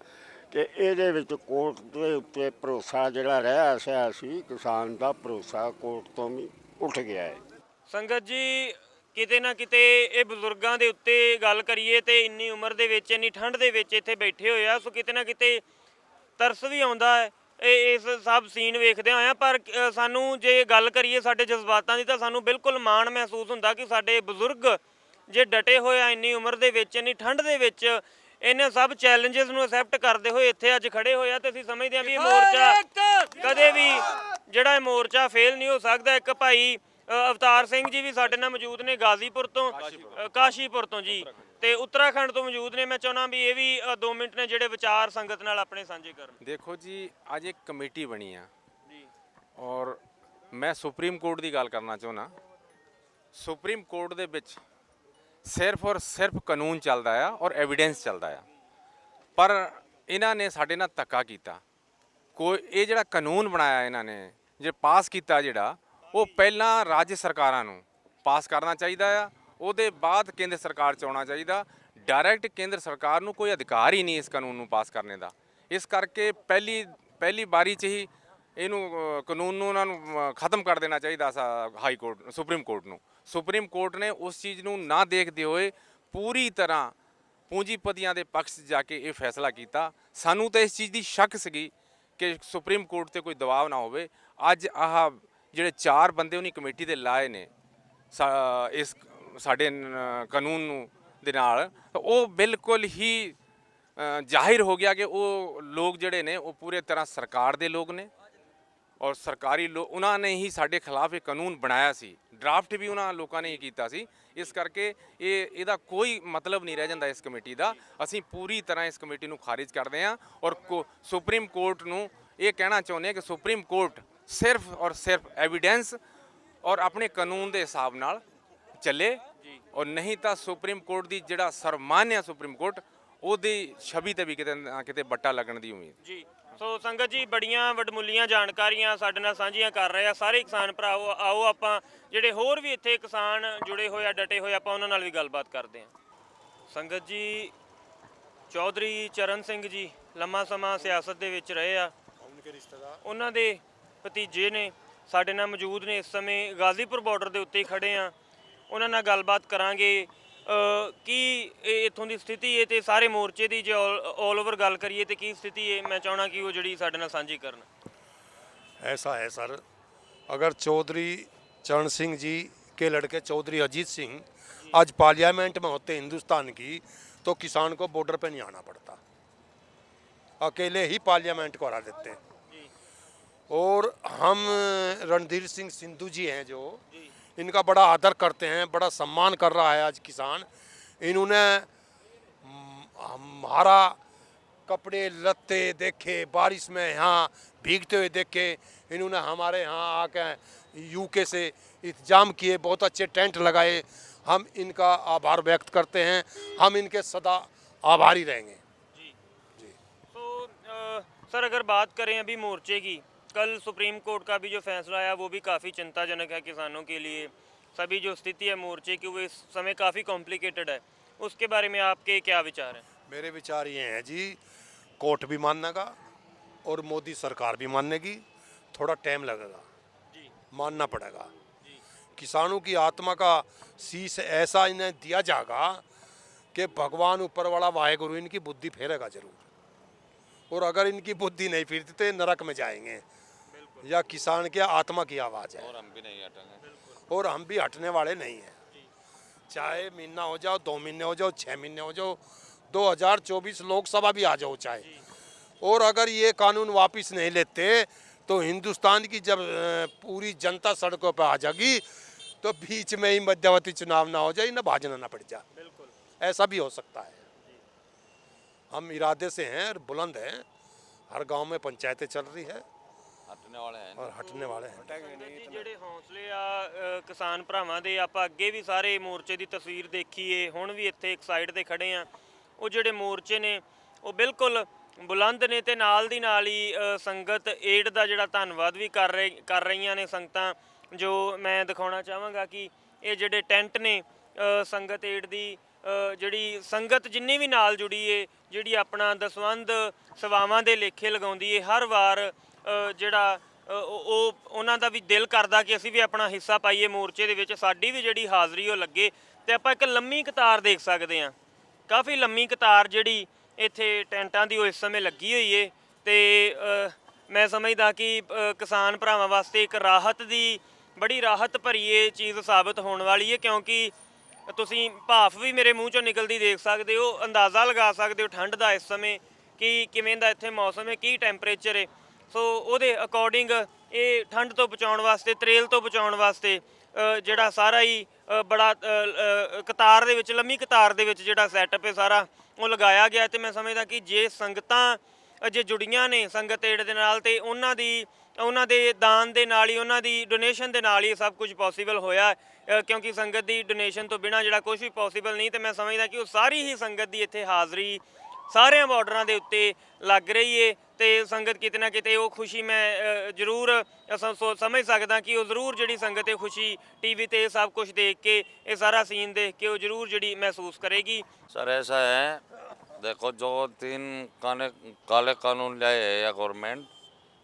ਤੇ ਇਹਦੇ ਵਿੱਚ ਕੋਰਟ ਦੇ ਉੱਤੇ ਭਰੋਸਾ ਜਿਹੜਾ ਰਿਹਾ ਸੀ, ਕਿਸਾਨ ਦਾ ਭਰੋਸਾ ਕੋਰਟ ਤੋਂ ਵੀ ਉੱਠ ਗਿਆ ਹੈ। ਸੰਗਤ ਜੀ, ਕਿਤੇ ਨਾ ਕਿਤੇ ਇਹ ਬਜ਼ੁਰਗਾਂ ਦੇ ਉੱਤੇ ਗੱਲ ਕਰੀਏ ਤੇ ਇੰਨੀ ਉਮਰ ਦੇ ਵਿੱਚ, ਇੰਨੀ ਠੰਡ ਦੇ ਵਿੱਚ ਇੱਥੇ ਬੈਠੇ ਹੋਏ ਆ, ਸੋ ਕਿਤੇ ਨਾ ਕਿਤੇ ਤਰਸ ਵੀ ਆਉਂਦਾ ਹੈ। ਇਸ ਸਭ ਸੀਨ ਵੇਖਦੇ ਹੋਇਆ, ਪਰ ਸਾਨੂੰ ਜੇ ਗੱਲ ਕਰੀਏ ਸਾਡੇ ਜਜ਼ਬਾਤਾਂ ਦੀ ਤਾਂ ਸਾਨੂੰ ਬਿਲਕੁਲ ਮਾਣ ਮਹਿਸੂਸ ਹੁੰਦਾ ਕਿ ਸਾਡੇ ਬਜ਼ੁਰਗ ਜੇ ਡਟੇ ਹੋਏ ਆ ਇੰਨੀ ਉਮਰ ਦੇ ਵਿੱਚ, ਇੰਨੀ ਠੰਡ ਦੇ ਵਿੱਚ ਇਹਨਾਂ ਸਭ ਚੈਲੰਜਸ ਨੂੰ ਐਕਸੈਪਟ ਕਰਦੇ ਹੋਏ ਇੱਥੇ ਅੱਜ ਖੜੇ ਹੋਏ ਆ। ਤੇ ਅਸੀਂ ਸਮਝਦੇ ਹਾਂ ਵੀ ਇਹ ਮੋਰਚਾ ਕਦੇ ਵੀ ਜਿਹੜਾ ਇਹ ਮੋਰਚਾ ਫੇਲ ਨਹੀਂ ਹੋ ਸਕਦਾ। ਇੱਕ ਭਾਈ ਅਵਤਾਰ ਸਿੰਘ ਜੀ ਵੀ ਸਾਡੇ ਨਾਲ ਮੌਜੂਦ ਨੇ ਗਾਜ਼ੀਪੁਰ ਤੋਂ, ਕਾਸ਼ੀਪੁਰ ਤੋਂ ਜੀ, ਤੇ ਉੱਤਰਾਖੰਡ ਤੋਂ ਮੌਜੂਦ ਨੇ। ਮੈਂ ਚਾਹੁੰਦਾ ਵੀ ਇਹ ਵੀ 2 ਮਿੰਟ ਨੇ ਜਿਹੜੇ ਵਿਚਾਰ ਸੰਗਤ ਨਾਲ ਆਪਣੇ ਸਾਂਝੇ ਕਰਨ। ਦੇਖੋ ਜੀ, ਅੱਜ ਇੱਕ ਕਮੇਟੀ ਬਣੀ ਆ ਜੀ, ਔਰ ਮੈਂ ਸੁਪਰੀਮ ਕੋਰਟ ਦੀ ਗੱਲ ਕਰਨਾ ਚਾਹੁੰਦਾ। ਸੁਪਰੀਮ ਕੋਰਟ ਦੇ ਵਿੱਚ ਸਿਰਫ ਔਰ ਸਿਰਫ ਕਾਨੂੰਨ ਚੱਲਦਾ ਆ ਔਰ ਐਵੀਡੈਂਸ ਚੱਲਦਾ ਆ, ਪਰ ਇਹਨਾਂ ਨੇ ਸਾਡੇ ਨਾਲ ਧੱਕਾ ਕੀਤਾ। ਕੋਈ ਇਹ ਜਿਹੜਾ ਕਾਨੂੰਨ ਬਣਾਇਆ ਇਹਨਾਂ ਨੇ, ਜੇ ਪਾਸ ਕੀਤਾ ਜਿਹੜਾ, ਉਹ ਪਹਿਲਾਂ ਰਾਜ ਸਰਕਾਰਾਂ ਨੂੰ ਪਾਸ ਕਰਨਾ ਚਾਹੀਦਾ ਆ, ਉਹਦੇ ਬਾਅਦ ਕੇਂਦਰ ਸਰਕਾਰ 'ਚ ਆਉਣਾ ਚਾਹੀਦਾ। ਡਾਇਰੈਕਟ ਕੇਂਦਰ ਸਰਕਾਰ ਨੂੰ ਕੋਈ ਅਧਿਕਾਰ ਹੀ ਨਹੀਂ ਇਸ ਕਾਨੂੰਨ ਨੂੰ ਪਾਸ ਕਰਨੇ ਦਾ। ਇਸ ਕਰਕੇ ਪਹਿਲੀ ਵਾਰੀ 'ਚ ਹੀ ਇਹਨੂੰ ਕਾਨੂੰਨ ਨੂੰ ਉਹਨਾਂ ਨੂੰ ਖਤਮ ਕਰ ਦੇਣਾ ਚਾਹੀਦਾ ਹਾਈ ਕੋਰਟ, ਸੁਪਰੀਮ ਕੋਰਟ ਨੂੰ। ਸੁਪਰੀਮ ਕੋਰਟ ਨੇ ਉਸ ਚੀਜ਼ ਨੂੰ ਨਾ ਦੇਖਦੇ ਹੋਏ ਪੂਰੀ ਤਰ੍ਹਾਂ ਪੂੰਜੀਪਤੀਆਂ ਦੇ ਪੱਖ 'ਚ ਜਾ ਕੇ ਇਹ ਫੈਸਲਾ ਕੀਤਾ। ਸਾਨੂੰ ਤਾਂ ਇਸ ਚੀਜ਼ ਦੀ ਸ਼ੱਕ ਸੀਗੀ ਕਿ ਸੁਪਰੀਮ ਕੋਰਟ 'ਤੇ ਕੋਈ ਦਬਾਅ ਨਾ ਹੋਵੇ। ਅੱਜ ਆਹ ਜਿਹੜੇ 4 ਬੰਦੇ ਉਹਨੀ ਕਮੇਟੀ ਦੇ ਲਾਏ ਨੇ ਇਸ ਸਾਡੇ ਕਾਨੂੰਨ ਨੂੰ ਦੇ ਨਾਲ, ਉਹ ਬਿਲਕੁਲ ਹੀ ਜ਼ਾਹਿਰ ਹੋ ਗਿਆ ਕਿ ਉਹ ਲੋਕ ਜਿਹੜੇ ਨੇ ਉਹ ਪੂਰੇ ਤਰ੍ਹਾਂ ਸਰਕਾਰ ਦੇ ਲੋਕ ਨੇ, ਔਰ ਸਰਕਾਰੀ ਉਹਨਾਂ ਨੇ ਹੀ ਸਾਡੇ ਖਿਲਾਫ ਇਹ ਕਾਨੂੰਨ ਬਣਾਇਆ ਸੀ। ਡਰਾਫਟ ਵੀ ਉਹਨਾਂ ਲੋਕਾਂ ਨੇ ਹੀ ਕੀਤਾ ਸੀ। ਇਸ ਕਰਕੇ ਇਹਦਾ ਕੋਈ ਮਤਲਬ ਨਹੀਂ ਰਹਿ ਜਾਂਦਾ ਇਸ ਕਮੇਟੀ ਦਾ। ਅਸੀਂ ਪੂਰੀ ਤਰ੍ਹਾਂ ਇਸ ਕਮੇਟੀ ਨੂੰ ਖਾਰਿਜ ਕਰਦੇ ਹਾਂ ਔਰ ਸੁਪਰੀਮ ਕੋਰਟ ਨੂੰ ਇਹ ਕਹਿਣਾ ਚਾਹੁੰਦੇ ਹਾਂ ਕਿ ਸੁਪਰੀਮ ਕੋਰਟ ਸਿਰਫ ਔਰ ਸਿਰਫ ਐਵੀਡੈਂਸ ਔਰ ਆਪਣੇ ਕਾਨੂੰਨ ਦੇ ਹਿਸਾਬ ਨਾਲ ਚੱਲੇ, ਔਰ ਨਹੀਂ ਤਾਂ ਸੁਪਰੀਮ ਕੋਰਟ ਦੀ ਜਿਹੜਾ ਸਰਮਾਨਿਆ ਸੁਪਰੀਮ ਕੋਰਟ, ਉਹਦੀ ਛਵੀ ਤੇ ਵੀ ਕਿਤੇ ਨਾ ਕਿਤੇ ਬੱਟਾ ਲੱਗਣ ਦੀ ਉਮੀਦ ਜੀ। ਸੋ ਸੰਗਤ ਜੀ, ਬੜੀਆਂ ਵਡਮੁੱਲੀਆਂ ਜਾਣਕਾਰੀਆਂ ਸਾਡੇ ਨਾਲ ਸਾਂਝੀਆਂ ਕਰ ਰਹੇ ਆ ਸਾਰੇ ਕਿਸਾਨ ਭਰਾਓ। ਆਓ ਆਪਾਂ ਜਿਹੜੇ ਹੋਰ ਵੀ ਇੱਥੇ ਕਿਸਾਨ ਜੁੜੇ ਹੋਏ ਆ, ਡਟੇ ਹੋਏ, ਆਪਾਂ ਉਹਨਾਂ ਨਾਲ ਵੀ ਗੱਲਬਾਤ ਕਰਦੇ ਹਾਂ। ਸੰਗਤ ਜੀ, ਚੌਧਰੀ ਚਰਨ ਸਿੰਘ ਜੀ ਲੰਮਾ ਸਮਾਂ ਸਿਆਸਤ ਦੇ ਵਿੱਚ ਰਹੇ ਆ, ਉਹਨਾਂ ਦੇ ਭਤੀਜੇ ਨੇ ਸਾਡੇ ਨਾਲ ਮੌਜੂਦ ਨੇ। ਇਸ ਸਮੇਂ ਗਾਜ਼ੀਪੁਰ ਬਾਰਡਰ ਦੇ ਉੱਤੇ ਖੜੇ ਆ, ਉਹਨਾਂ ਨਾਲ ਗੱਲਬਾਤ ਕਰਾਂਗੇ ਕੀ ਇੱਥੋਂ ਦੀ ਸਥਿਤੀ ਹੈ ਤੇ ਸਾਰੇ ਮੋਰਚੇ ਦੀ ਜੇ ਆਲ ਓਵਰ ਗੱਲ ਕਰੀਏ ਤੇ ਕੀ ਸਥਿਤੀ ਹੈ। ਮੈਂ ਚਾਹਣਾ ਕਿ ਉਹ ਜਿਹੜੀ ਸਾਡੇ ਨਾਲ ਸਾਂਝੀ ਕਰਨ। ऐसा है सर, अगर चौधरी चरण सिंह जी के लड़के चौधरी अजीत सिंह आज पार्लियामेंट में होते हिंदुस्तान की, तो किसान को बॉर्डर पे नहीं आना पड़ता, अकेले ही पार्लियामेंट को हरा देते। और हम रणधीर सिंह सिंधु जी हैं जो इनका बड़ा आदर करते हैं, बड़ा सम्मान कर रहा है आज किसान। इन्होंने हमारा कपड़े लत्ते देखे, बारिश में यहाँ भीगते हुए देखे, इन्होंने हमारे यहाँ आके यूके से इंतजाम किए, बहुत अच्छे टेंट लगाए। हम इनका आभार व्यक्त करते हैं, हम इनके सदा आभारी रहेंगे। तो सर, अगर बात करें अभी मोर्चे की, कल सुप्रीम कोर्ट का भी जो फैसला आया वो भी काफ़ी चिंताजनक है किसानों के लिए। सभी जो स्थिति है मोर्चे की वो इस समय काफ़ी कॉम्प्लिकेटेड है, उसके बारे में आपके क्या विचार हैं? मेरे विचार ये हैं जी, कोर्ट भी मानेगा और मोदी सरकार भी मानेगी, थोड़ा टाइम लगेगा जी, मानना पड़ेगा जी। किसानों की आत्मा का शीश ऐसा इन्हें दिया जाएगा कि भगवान ऊपर वाला वाहेगुरु इनकी बुद्धि फेरेगा जरूर। और अगर इनकी बुद्धि नहीं फिरती तो नरक में जाएंगे। या किसान के आत्मा की आवाज़ है, और हम भी नहीं हटेंगे, और हम भी हटने वाले नहीं हैं। चाहे महीना हो जाओ, 2 महीने हो जाओ, 6 महीने हो जाओ, 2024 लोकसभा भी आ जाओ चाहे। और अगर ये कानून वापस नहीं लेते तो हिंदुस्तान की जब पूरी जनता सड़कों पर आ जाएगी तो बीच में ही मध्यवर्ती चुनाव ना हो जाए, ना भाजना ना पड़ जाए। ऐसा भी हो सकता है। हम इरादे से हैं और बुलंद हैं। हर गांव में पंचायतें चल रही है, हटने वाले हैं और हटने वाले हैं। ਜਿਹੜੇ ਹੌਸਲੇ ਆ ਕਿਸਾਨ ਭਰਾਵਾਂ ਦੇ, ਆਪਾਂ ਅੱਗੇ ਵੀ ਸਾਰੇ ਮੋਰਚੇ ਦੀ ਤਸਵੀਰ ਦੇਖੀ ਏ, ਹੁਣ ਵੀ ਇੱਥੇ ਇੱਕ ਸਾਈਡ ਤੇ ਖੜੇ ਆ। ਉਹ ਜਿਹੜੇ ਮੋਰਚੇ ਨੇ ਉਹ ਬਿਲਕੁਲ ਬੁਲੰਦ ਨੇ ਤੇ ਨਾਲ ਦੀ ਨਾਲ ਹੀ ਸੰਗਤ ਏਡ ਦਾ ਜਿਹੜਾ ਧੰਨਵਾਦ ਵੀ ਕਰ ਰਹੀਆਂ ਨੇ ਸੰਗਤਾਂ। ਜੋ ਮੈਂ ਦਿਖਾਉਣਾ ਚਾਹਾਂਗਾ ਕਿ ਇਹ ਜਿਹੜੇ ਟੈਂਟ ਨੇ ਸੰਗਤ ਏਡ ਦੀ, ਜਿਹੜੀ ਸੰਗਤ ਜਿੰਨੀ ਵੀ ਨਾਲ ਜੁੜੀ ਏ, ਜਿਹੜੀ ਆਪਣਾ ਦਸਵੰਧ ਸੇਵਾਵਾਂ ਦੇ ਲੇਖੇ ਲਗਾਉਂਦੀ ਏ, ਹਰ ਵਾਰ ਜਿਹੜਾ ਉਹ ਉਹਨਾਂ ਦਾ ਵੀ ਦਿਲ ਕਰਦਾ ਕਿ ਅਸੀਂ ਵੀ ਆਪਣਾ ਹਿੱਸਾ ਪਾਈਏ ਮੋਰਚੇ ਦੇ ਵਿੱਚ, ਸਾਡੀ ਵੀ ਜਿਹੜੀ ਹਾਜ਼ਰੀ ਉਹ ਲੱਗੇ। ਤੇ ਆਪਾਂ ਇੱਕ ਲੰਮੀ ਕਤਾਰ ਦੇਖ ਸਕਦੇ ਹਾਂ, ਕਾਫੀ ਲੰਮੀ ਕਤਾਰ ਜਿਹੜੀ ਇੱਥੇ ਟੈਂਟਾਂ ਦੀ ਉਹ ਇਸ ਸਮੇਂ ਲੱਗੀ ਹੋਈ ਏ। ਤੇ ਮੈਂ ਸਮਝਦਾ ਕਿ ਕਿਸਾਨ ਭਰਾਵਾਂ ਵਾਸਤੇ ਇੱਕ ਰਾਹਤ ਦੀ ਬੜੀ ਰਾਹਤ ਭਰੀ ਇਹ ਚੀਜ਼ ਸਾਬਤ ਹੋਣ ਵਾਲੀ ਹੈ, ਕਿਉਂਕਿ ਤੁਸੀਂ ਭਾਫ ਵੀ ਮੇਰੇ ਮੂੰਹ ਚੋਂ ਨਿਕਲਦੀ ਦੇਖ ਸਕਦੇ ਹੋ, ਅੰਦਾਜ਼ਾ ਲਗਾ ਸਕਦੇ ਹੋ ਠੰਡ ਦਾ ਇਸ ਸਮੇਂ ਕਿ ਕਿਵੇਂ ਦਾ ਇੱਥੇ ਮੌਸਮ ਹੈ, ਕੀ ਟੈਂਪਰੇਚਰ ਹੈ। ਸੋ ਉਹਦੇ ਅਕੋਰਡਿੰਗ ਇਹ ਠੰਡ ਤੋਂ ਬਚਾਉਣ ਵਾਸਤੇ, ਤਰੇਲ ਤੋਂ ਬਚਾਉਣ ਵਾਸਤੇ ਜਿਹੜਾ ਸਾਰਾ ਹੀ ਬੜਾ ਕਤਾਰ ਦੇ ਵਿੱਚ, ਲੰਮੀ ਕਤਾਰ ਦੇ ਵਿੱਚ ਜਿਹੜਾ ਸੈਟਅਪ ਹੈ ਸਾਰਾ ਉਹ ਲਗਾਇਆ ਗਿਆ। ਤੇ ਮੈਂ ਸਮਝਦਾ ਕਿ ਜੇ ਸੰਗਤਾਂ ਜੇ ਜੁੜੀਆਂ ਨੇ ਸੰਗਤ ਏਡ ਦੇ ਨਾਲ, ਤੇ ਉਹਨਾਂ ਦੇ ਦਾਨ ਦੇ ਨਾਲ ਹੀ, ਉਹਨਾਂ ਦੀ ਡੋਨੇਸ਼ਨ ਦੇ ਨਾਲ ਹੀ ਸਭ ਕੁਝ ਪੋਸੀਬਲ ਹੋਇਆ, ਕਿਉਂਕਿ ਸੰਗਤ ਦੀ ਡੋਨੇਸ਼ਨ ਤੋਂ ਬਿਨਾਂ ਜਿਹੜਾ ਕੁਝ ਵੀ ਪੋਸੀਬਲ ਨਹੀਂ। ਤੇ ਮੈਂ ਸਮਝਦਾ ਕਿ ਉਹ ਸਾਰੀ ਹੀ ਸੰਗਤ ਦੀ ਇੱਥੇ ਹਾਜ਼ਰੀ ਸਾਰਿਆਂ ਬਾਰਡਰਾਂ ਦੇ ਉੱਤੇ ਲੱਗ ਰਹੀ ਏ, ਤੇ ਸੰਗਤ ਕਿਤੇ ਨਾ ਕਿਤੇ ਉਹ ਖੁਸ਼ੀ ਮੈਂ ਜ਼ਰੂਰ ਸਮਝ ਸਕਦਾ ਕਿ ਉਹ ਜ਼ਰੂਰ ਜਿਹੜੀ ਸੰਗਤ ਹੈ ਖੁਸ਼ੀ टीवी ਤੇ ਸਭ ਕੁਝ ਦੇਖ ਕੇ, ਇਹ ਸਾਰਾ ਸੀਨ ਦੇਖ ਕੇ ਉਹ ਜ਼ਰੂਰ ਜਿਹੜੀ महसूस करेगी। सर ऐसा है, देखो जो 3 काले कानून लाए है या गवर्नमेंट,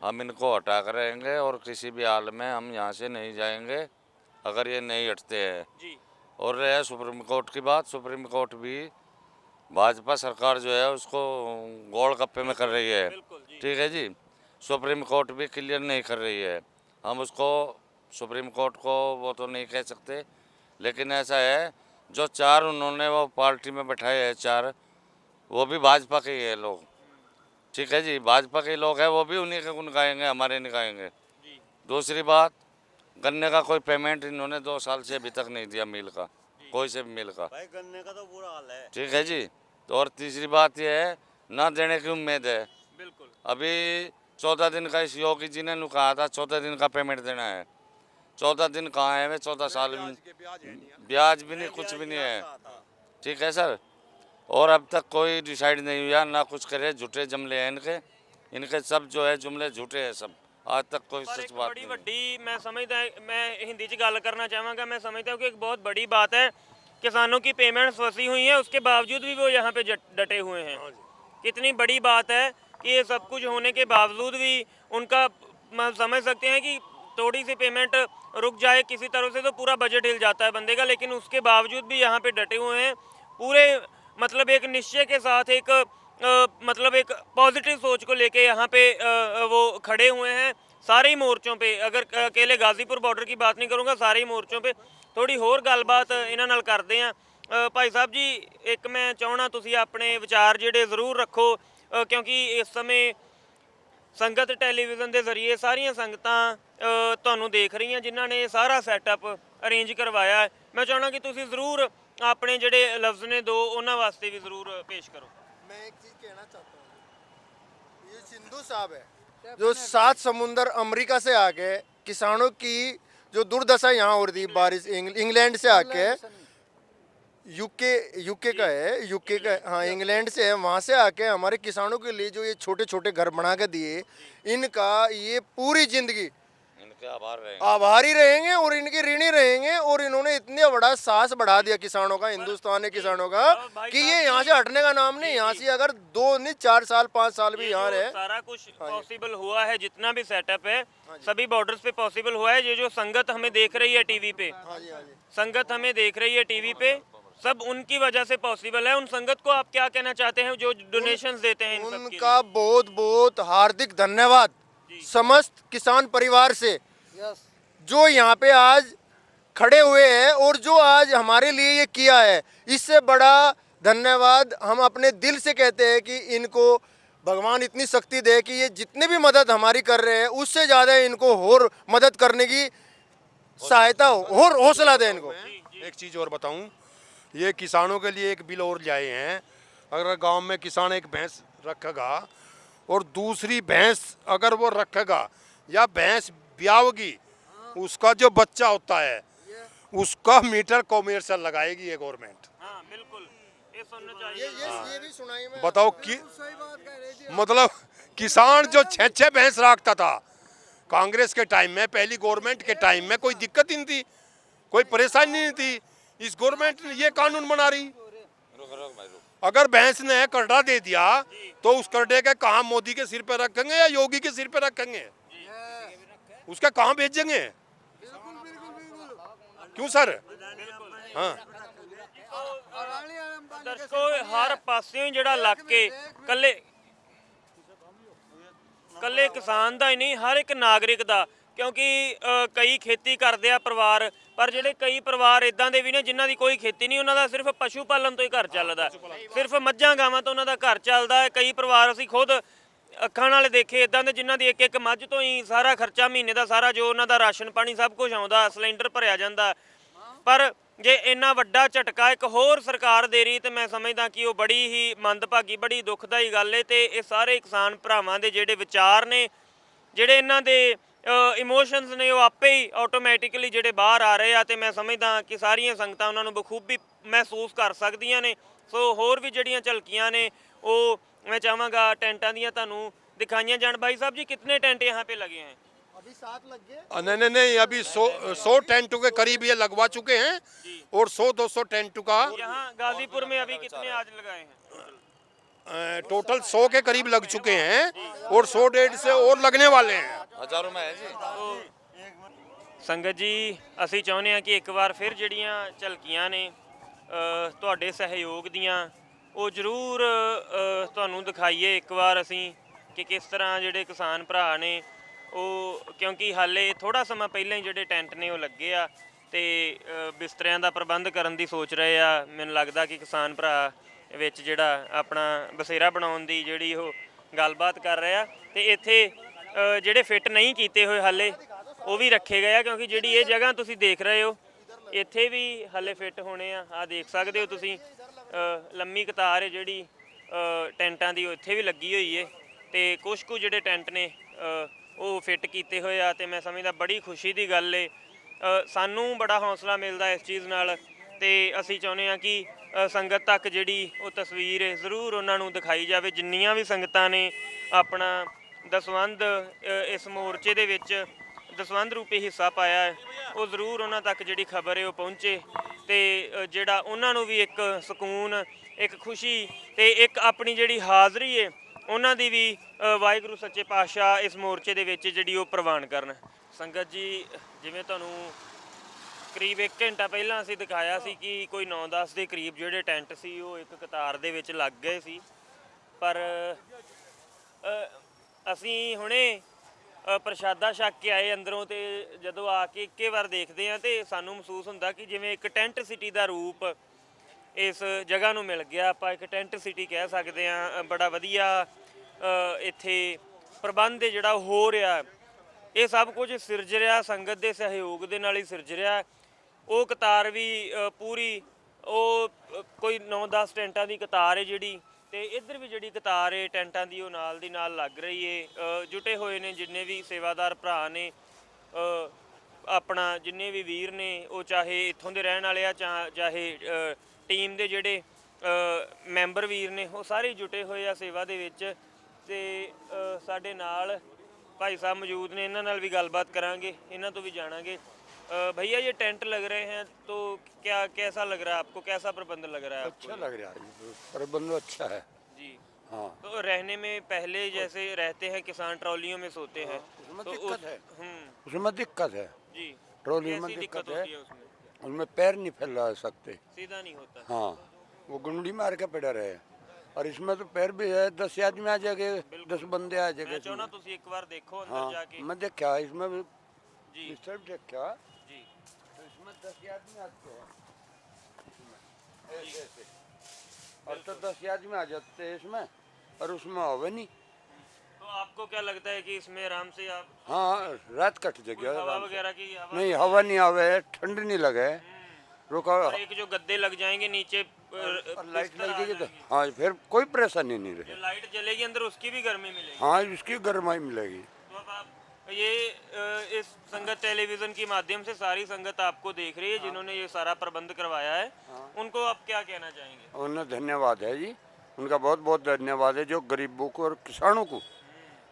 हम इनको हटा कर रहेंगे और किसी भी हाल में हम यहाँ से नहीं जाएंगे अगर ये नहीं हटते हैं जी। और रहे सुप्रीम कोर्ट की बात, सुप्रीम कोर्ट भी भाजपा सरकार जो है उसको गोल गप्पे में कर रही है, ठीक है जी। सुप्रीम कोर्ट भी क्लियर नहीं कर रही है, हम उसको सुप्रीम कोर्ट को वो तो नहीं कह सकते, लेकिन ऐसा है जो 4 उन्होंने वो पार्टी में बैठाए हैं 4, वो भी भाजपा के ही है लोग, ठीक है जी। भाजपा के लोग हैं, वो भी उन्हीं के गुण गाएंगे, हमारे नहीं गाएंगे। दूसरी बात, गन्ने का कोई पेमेंट इन्होंने 2 साल से अभी तक नहीं दिया मिल का, कोई से भी मिल का, भाई गन्ने का तो बुरा हाल है, ठीक है जी। तो और तीसरी बात ये है, ना देने की उम्मीद है। बिल्कुल। अभी 14 दिन का इस योगी जी ने कहा था 14 दिन का पेमेंट देना है, 14 दिन कहाँ है? वे 14 साल में ब्याज भी नहीं, कुछ भी नहीं है, ठीक है सर। और अब तक कोई डिसाइड नहीं हुआ, ना कुछ करे, झूठे जुमले हैं इनके सब जो है जुमले झूठे हैं सब, आज तक कोई पर सच एक बात बड़ी नहीं। ਵੱਡੀ मैं समझदा, मैं हिंदी च गल करना चाहूँगा, मैं समझता हूँ कि एक बहुत बड़ी बात है, किसानों की पेमेंट्स फंसी हुई हैं, उसके बावजूद भी वो यहाँ पे डटे हुए हैं। कितनी बड़ी बात है कि ये सब कुछ होने के बावजूद भी उनका, मैं समझ सकते हैं कि थोड़ी सी पेमेंट रुक जाए किसी तरह से तो पूरा बजट हिल जाता है बंदे का, लेकिन उसके बावजूद भी यहाँ पे डटे हुए हैं पूरे, मतलब एक निश्चय के साथ, एक मतलब एक पॉजिटिव सोच को लेके यहाँ पे वो खड़े हुए हैं सारे ही मोर्चों पे। अगर अकेले गाजीपुर बॉर्डर की बात नहीं करूँगा, सारे ही मोर्चों पे। थोड़ी होर गलबात इन्हां नाल करते हैं। भाई साहब जी, एक मैं चाहना तुसीं अपने विचार जिहड़े ज़रूर रखो, क्योंकि इस समय संगत टैलीविज़न के जरिए सारिया संगतां तुहानूं देख रही हैं, जिन्हां ने सारा सैटअप अरेंज करवाया है। मैं चाहना कि तुसीं ज़रूर अपने जिहड़े लफ्ज़ ने दो उन्हां वास्ते भी ज़रूर पेश करो। मैं एक चीज़ कहना चाहता हूँ, ये सिंधु साहब है जो 7 समुंदर अमेरिका से आके किसानों की जो दुर्दशा यहाँ हो रही, बारिश इंग्लैंड से आके, यूके का है, हाँ इंग्लैंड से है, वहाँ से आके हमारे किसानों के लिए जो ये छोटे छोटे घर बना के दिए, इनका ये पूरी जिंदगी इनके आभारी रहेंगे और इनके ऋणी रहेंगे। और इन्होंने इतने बड़ा साहस बढ़ा दिया किसानों का, हिंदुस्तानी किसानों का, कि ये यहाँ से हटने का नाम नहीं। यहाँ से अगर 2 नहीं 4 साल 5 साल भी यहाँ रहे, सारा कुछ पॉसिबल हुआ है, जितना भी सेटअप है सभी बॉर्डर्स पे पॉसिबल हुआ है। ये जो संगत हमें देख रही है टीवी पे, संगत हमें देख रही है टीवी पे, सब उनकी वजह से पॉसिबल है। उन संगत को आप क्या कहना चाहते हैं जो डोनेशंस देते हैं? उनका बहुत बहुत हार्दिक धन्यवाद समस्त किसान परिवार से, जो यहाँ पे आज खड़े हुए हैं और जो आज हमारे लिए ये किया है। इससे बड़ा धन्यवाद हम अपने दिल से कहते हैं कि इनको भगवान इतनी शक्ति दे कि ये जितने भी मदद हमारी कर रहे हैं उससे ज़्यादा इनको और मदद करने की सहायता हो और हौसला दे इनको। एक चीज़ और बताऊं, ये किसानों के लिए एक बिल और लाए हैं। अगर गांव में किसान एक भैंस रखेगा और दूसरी भैंस अगर वो रखेगा या भैंस ब्यावगी, उसका जो बच्चा होता है उसका मीटर कॉमर्शियल लगाएगी ये गवर्नमेंट। हाँ बिल्कुल, ये सुनना चाहिए। ये भी सुनाई में बताओ कि मतलब किसान जो 6 भैंस रखता था कांग्रेस के टाइम में, पहली गवर्नमेंट के टाइम में कोई दिक्कत ही नहीं थी, कोई परेशानी नहीं थी। इस गवर्नमेंट ने ये कानून बना रही, अगर भैंस ने करड़ा दे दिया तो उस करड़े के कहाँ मोदी के सिर पे रखेंगे या योगी के सिर पे रखेंगे? उसका कहाँ भेजेंगे? क्यों सर? हाँ दर्शकों, हर पासियों जिहड़ा लग के कल्ले ਕੱਲੇ ਕਿਸਾਨ ਦਾ ਹੀ ਨਹੀਂ, ਹਰ ਇੱਕ ਨਾਗਰਿਕ ਦਾ, ਕਿਉਂਕਿ ਕਈ ਖੇਤੀ ਕਰਦੇ ਆ ਪਰਿਵਾਰ, ਪਰ ਜਿਹੜੇ ਕਈ ਪਰਿਵਾਰ ਇਦਾਂ ਦੇ ਵੀ ਨੇ ਜਿਨ੍ਹਾਂ ਦੀ ਕੋਈ ਖੇਤੀ ਨਹੀਂ, ਉਹਨਾਂ ਦਾ ਸਿਰਫ ਪਸ਼ੂ ਪਾਲਣ ਤੋਂ ਹੀ ਘਰ ਚੱਲਦਾ, ਸਿਰਫ ਮੱਝਾਂ ਗਾਵਾਂ ਤੋਂ ਉਹਨਾਂ ਦਾ ਘਰ ਚੱਲਦਾ ਹੈ। ਕਈ ਪਰਿਵਾਰ ਅਸੀਂ ਖੁਦ ਅੱਖਾਂ ਨਾਲ ਦੇਖੇ ਇਦਾਂ ਦੇ ਜਿਨ੍ਹਾਂ ਦੀ ਇੱਕ ਇੱਕ ਮੱਝ ਤੋਂ ਹੀ ਸਾਰਾ ਖਰਚਾ ਮਹੀਨੇ ਦਾ ਸਾਰਾ ਜੋ ਉਹਨਾਂ ਦਾ ਰਾਸ਼ਨ ਪਾਣੀ ਸਭ ਕੁਝ ਆਉਂਦਾ, ਸਿਲੰਡਰ ਭਰਿਆ ਜਾਂਦਾ। ਪਰ ਜੇ ਇੰਨਾ ਵੱਡਾ ਝਟਕਾ ਇੱਕ ਹੋਰ ਸਰਕਾਰ ਦੇ ਰਹੀ ਤੇ ਮੈਂ ਸਮਝਦਾ ਕਿ ਉਹ ਬੜੀ ਹੀ ਮੰਦਭਾਗੀ, ਬੜੀ ਦੁਖਦਾਈ ਗੱਲ ਹੈ। ਤੇ ਇਹ ਸਾਰੇ ਕਿਸਾਨ ਭਰਾਵਾਂ ਦੇ ਜਿਹੜੇ ਵਿਚਾਰ ਨੇ, ਜਿਹੜੇ ਇਹਨਾਂ ਦੇ ਇਮੋਸ਼ਨਸ ਨੇ, ਉਹ ਆਪੇ ਹੀ ਆਟੋਮੈਟਿਕਲੀ ਜਿਹੜੇ ਬਾਹਰ ਆ ਰਹੇ ਆ। ਤੇ ਮੈਂ ਸਮਝਦਾ ਕਿ ਸਾਰੀਆਂ ਸੰਗਤਾਂ ਉਹਨਾਂ ਨੂੰ ਬਖੂਬੀ ਮਹਿਸੂਸ ਕਰ ਸਕਦੀਆਂ ਨੇ। ਸੋ ਹੋਰ ਵੀ ਜਿਹੜੀਆਂ ਝਲਕੀਆਂ ਨੇ ਉਹ मैं चाहूँगा टेंटा दियाँ ਤੁਹਾਨੂੰ दिखाइयाँ जान। भाई साहब जी कितने टेंट यहाँ पे लगे हैं? अभी 7 लग गए। नहीं अभी 100 टेंटों के करीब ये लगवा चुके हैं और 100-200 टेंटों का यहाँ गाजीपुर में अभी कितने आज लगाए हैं? टोटल 100 के करीब लग चुके हैं और 100-150 से और लगने वाले हैं। हजारों में है जी। संगत जी ਅਸੀਂ ਚਾਹੁੰਦੇ ਹਾਂ ਕਿ ਇੱਕ ਵਾਰ ਫਿਰ ਜਿਹੜੀਆਂ ਝਲਕੀਆਂ ਨੇ ਤੁਹਾਡੇ ਸਹਿਯੋਗ ਦੀਆਂ ਉਹ ਜ਼ਰੂਰ ਤੁਹਾਨੂੰ ਦਿਖਾਈਏ ਇੱਕ ਵਾਰ ਅਸੀਂ ਕਿ ਕਿਸ ਤਰ੍ਹਾਂ ਜਿਹੜੇ ਕਿਸਾਨ ਭਰਾ ਨੇ ਉਹ, ਕਿਉਂਕਿ ਹਾਲੇ ਥੋੜਾ ਸਮਾਂ ਪਹਿਲਾਂ ਹੀ ਜਿਹੜੇ ਟੈਂਟ ਨੇ ਉਹ ਲੱਗੇ ਆ ਤੇ ਬਿਸਤਰਿਆਂ ਦਾ ਪ੍ਰਬੰਧ ਕਰਨ ਦੀ ਸੋਚ ਰਹੇ ਆ। ਮੈਨੂੰ ਲੱਗਦਾ ਕਿ ਕਿਸਾਨ ਭਰਾ ਵਿੱਚ ਜਿਹੜਾ ਆਪਣਾ ਬਸੇਰਾ ਬਣਾਉਣ ਦੀ ਜਿਹੜੀ ਉਹ ਗੱਲਬਾਤ ਕਰ ਰਹੇ ਆ। ਤੇ ਇੱਥੇ ਜਿਹੜੇ ਫਿੱਟ ਨਹੀਂ ਕੀਤੇ ਹੋਏ ਹਾਲੇ ਉਹ ਵੀ ਰੱਖੇ ਗਏ ਆ, ਕਿਉਂਕਿ ਜਿਹੜੀ ਇਹ ਜਗ੍ਹਾ ਤੁਸੀਂ ਦੇਖ ਰਹੇ ਹੋ ਇੱਥੇ ਵੀ ਹਾਲੇ ਫਿੱਟ ਹੋਣੇ ਆ। ਆਹ ਦੇਖ ਸਕਦੇ ਹੋ ਤੁਸੀਂ ਲੰਮੀ ਕਤਾਰ ਹੈ ਜਿਹੜੀ ਟੈਂਟਾਂ ਦੀ ਉਹ ਇੱਥੇ ਵੀ ਲੱਗੀ ਹੋਈ ਹੈ ਤੇ ਕੁਝ ਕੁ ਜਿਹੜੇ ਟੈਂਟ ਨੇ ਉਹ ਫਿੱਟ ਕੀਤੇ ਹੋਏ ਆ। ਤੇ ਮੈਂ ਸਮਝਦਾ ਬੜੀ ਖੁਸ਼ੀ ਦੀ ਗੱਲ ਏ, ਸਾਨੂੰ ਬੜਾ ਹੌਸਲਾ ਮਿਲਦਾ ਇਸ ਚੀਜ਼ ਨਾਲ। ਤੇ ਅਸੀਂ ਚਾਹੁੰਦੇ ਹਾਂ ਕਿ ਸੰਗਤ ਤੱਕ ਜਿਹੜੀ ਉਹ ਤਸਵੀਰ ਹੈ ਜ਼ਰੂਰ ਉਹਨਾਂ ਨੂੰ ਦਿਖਾਈ ਜਾਵੇ। ਜਿੰਨੀਆਂ ਵੀ ਸੰਗਤਾਂ ਨੇ ਆਪਣਾ ਦਸਵੰਧ ਇਸ ਮੋਰਚੇ ਦੇ ਵਿੱਚ ਦਸਵੰਧ ਰੂਪੀ ਹਿੱਸਾ ਪਾਇਆ ਹੈ, ਉਹ ਜ਼ਰੂਰ ਉਹਨਾਂ ਤੱਕ ਜਿਹੜੀ ਖਬਰ ਹੈ ਉਹ ਪਹੁੰਚੇ ਤੇ ਜਿਹੜਾ ਉਹਨਾਂ ਨੂੰ ਵੀ ਇੱਕ ਸਕੂਨ, ਇੱਕ ਖੁਸ਼ੀ ਤੇ ਇੱਕ ਆਪਣੀ ਜਿਹੜੀ ਹਾਜ਼ਰੀ ਹੈ ਉਹਨਾਂ ਦੀ ਵੀ ਵਾਹਿਗੁਰੂ ਸੱਚੇ ਪਾਤਸ਼ਾਹ ਇਸ ਮੋਰਚੇ ਦੇ ਵਿੱਚ ਜਿਹੜੀ ਉਹ ਪ੍ਰਵਾਨ ਕਰਨ। ਸੰਗਤ ਜੀ ਜਿਵੇਂ ਤੁਹਾਨੂੰ ਕਰੀਬ 1 ਘੰਟਾ ਪਹਿਲਾਂ ਅਸੀਂ ਦਿਖਾਇਆ ਸੀ ਕਿ ਕੋਈ 9-10 ਦੇ ਕਰੀਬ ਜਿਹੜੇ ਟੈਂਟ ਸੀ ਉਹ ਇੱਕ ਕਤਾਰ ਦੇ ਵਿੱਚ ਲੱਗ ਗਏ ਸੀ, ਪਰ ਅਸੀਂ ਹੁਣੇ ਪ੍ਰਸ਼ਾਦਾ ਛਕ ਕੇ ਆਏ ਅੰਦਰੋਂ ਤੇ ਜਦੋਂ ਆ ਕੇ ਇੱਕੇ ਵਾਰ ਦੇਖਦੇ ਆ ਤੇ ਸਾਨੂੰ ਮਹਿਸੂਸ ਹੁੰਦਾ ਕਿ ਜਿਵੇਂ ਇੱਕ ਟੈਂਟ ਸਿਟੀ ਦਾ ਰੂਪ ਇਸ ਜਗ੍ਹਾ ਨੂੰ ਮਿਲ ਗਿਆ। ਆਪਾਂ ਇੱਕ ਟੈਂਟ ਸਿਟੀ ਕਹਿ ਸਕਦੇ ਆ। ਬੜਾ ਵਧੀਆ ਇੱਥੇ ਪ੍ਰਬੰਧ ਜਿਹੜਾ ਹੋ ਰਿਹਾ, ਇਹ ਸਭ ਕੁਝ ਸਿਰਜ ਰਿਹਾ ਸੰਗਤ ਦੇ ਸਹਿਯੋਗ ਦੇ ਨਾਲ ਹੀ ਸਿਰਜ ਰਿਹਾ। ਉਹ ਕਤਾਰ ਵੀ ਪੂਰੀ ਉਹ ਕੋਈ 9-10 ਟੈਂਟਾਂ ਦੀ ਕਤਾਰ ਹੈ ਜਿਹੜੀ, ਤੇ ਇੱਧਰ ਵੀ ਜਿਹੜੀ ਕਤਾਰ ਹੈ ਟੈਂਟਾਂ ਦੀ ਉਹ ਨਾਲ ਦੀ ਨਾਲ ਲੱਗ ਰਹੀ ਹੈ। ਜੁਟੇ ਹੋਏ ਨੇ ਜਿੰਨੇ ਵੀ ਸੇਵਾਦਾਰ ਭਰਾ ਨੇ, ਆਪਣਾ ਜਿੰਨੇ ਵੀ ਵੀਰ ਨੇ, ਉਹ ਚਾਹੇ ਇੱਥੋਂ ਦੇ ਰਹਿਣ ਵਾਲੇ ਆ ਚਾਹੇ ਟੀਮ ਦੇ ਜਿਹੜੇ ਮੈਂਬਰ ਵੀਰ ਨੇ, ਉਹ ਸਾਰੇ ਜੁਟੇ ਹੋਏ ਆ ਸੇਵਾ ਦੇ ਵਿੱਚ। ਤੇ ਸਾਡੇ ਨਾਲ ਭਾਈ ਸਾਹਿਬ ਮੌਜੂਦ ਨੇ, ਇਹਨਾਂ ਨਾਲ ਵੀ ਗੱਲਬਾत करांगे, ਇਹਨਾਂ ਤੋਂ भी जानेंगे। भैया ये टेंट लग रहे हैं तो क्या कैसा लग रहा है आपको, कैसा प्रबंध लग रहा है आपको? अच्छा लग रहा है, प्रबंध अच्छा है जी। हाँ। तो रहने में पहले जैसे रहते हैं किसान ट्रॉलियों में सोते हैं उसमें तो दिक्कत है। हम्म उसमें दिक्कत है, जी। ट्रॉली में कैसी दिक्कत होती है, है उसमें? उनमें पैर नहीं फैला सकते। सीधा नहीं होता। हाँ, वो गुंडी मार के पड़ा रहे। और इसमें तो पैर भी है, 10 आदमी आ जाएंगे, 10 बंदे आ जाएंगे। मैं चाहना तुसी एक बार देखो अंदर हाँ, जाके। मैं देखा इसमें भी, जी इस तरफ देखा जी। तो इसमें 10 आदमी आते हैं इसमें, ऐसे ऐसे। और तो 10 आदमी आ जाते हैं इसमें, और उसमें होवे नहीं। तो आपको क्या लगता है कि इसमें आराम से आप हाँ, रात कट कोई जाएगी हवा आराम से। वगैरह की हवा नहीं, हवा नहीं आवे, ठंड नहीं लगे, रुका। और एक जो गद्दे लग जाएंगे नीचे और लाइट बिस्तर आ लगेगी तो जाएंगे। हाँ, फिर कोई परेशानी नहीं जो रहे। लाइट जलेगी अंदर उसकी भी गर्मी मिलेगी। हाँ, इसकी गर्माई मिलेगी। तो अब आप ये इस संगत टेलीविजन के माध्यम से सारी संगत आपको देख रही है, जिन्होंने ये सारा प्रबंध करवाया है, उनको आप क्या कहना चाहेंगे? उन्हें धन्यवाद है जी, उनका बहुत बहुत धन्यवाद है, जो गरीबों को और किसानों को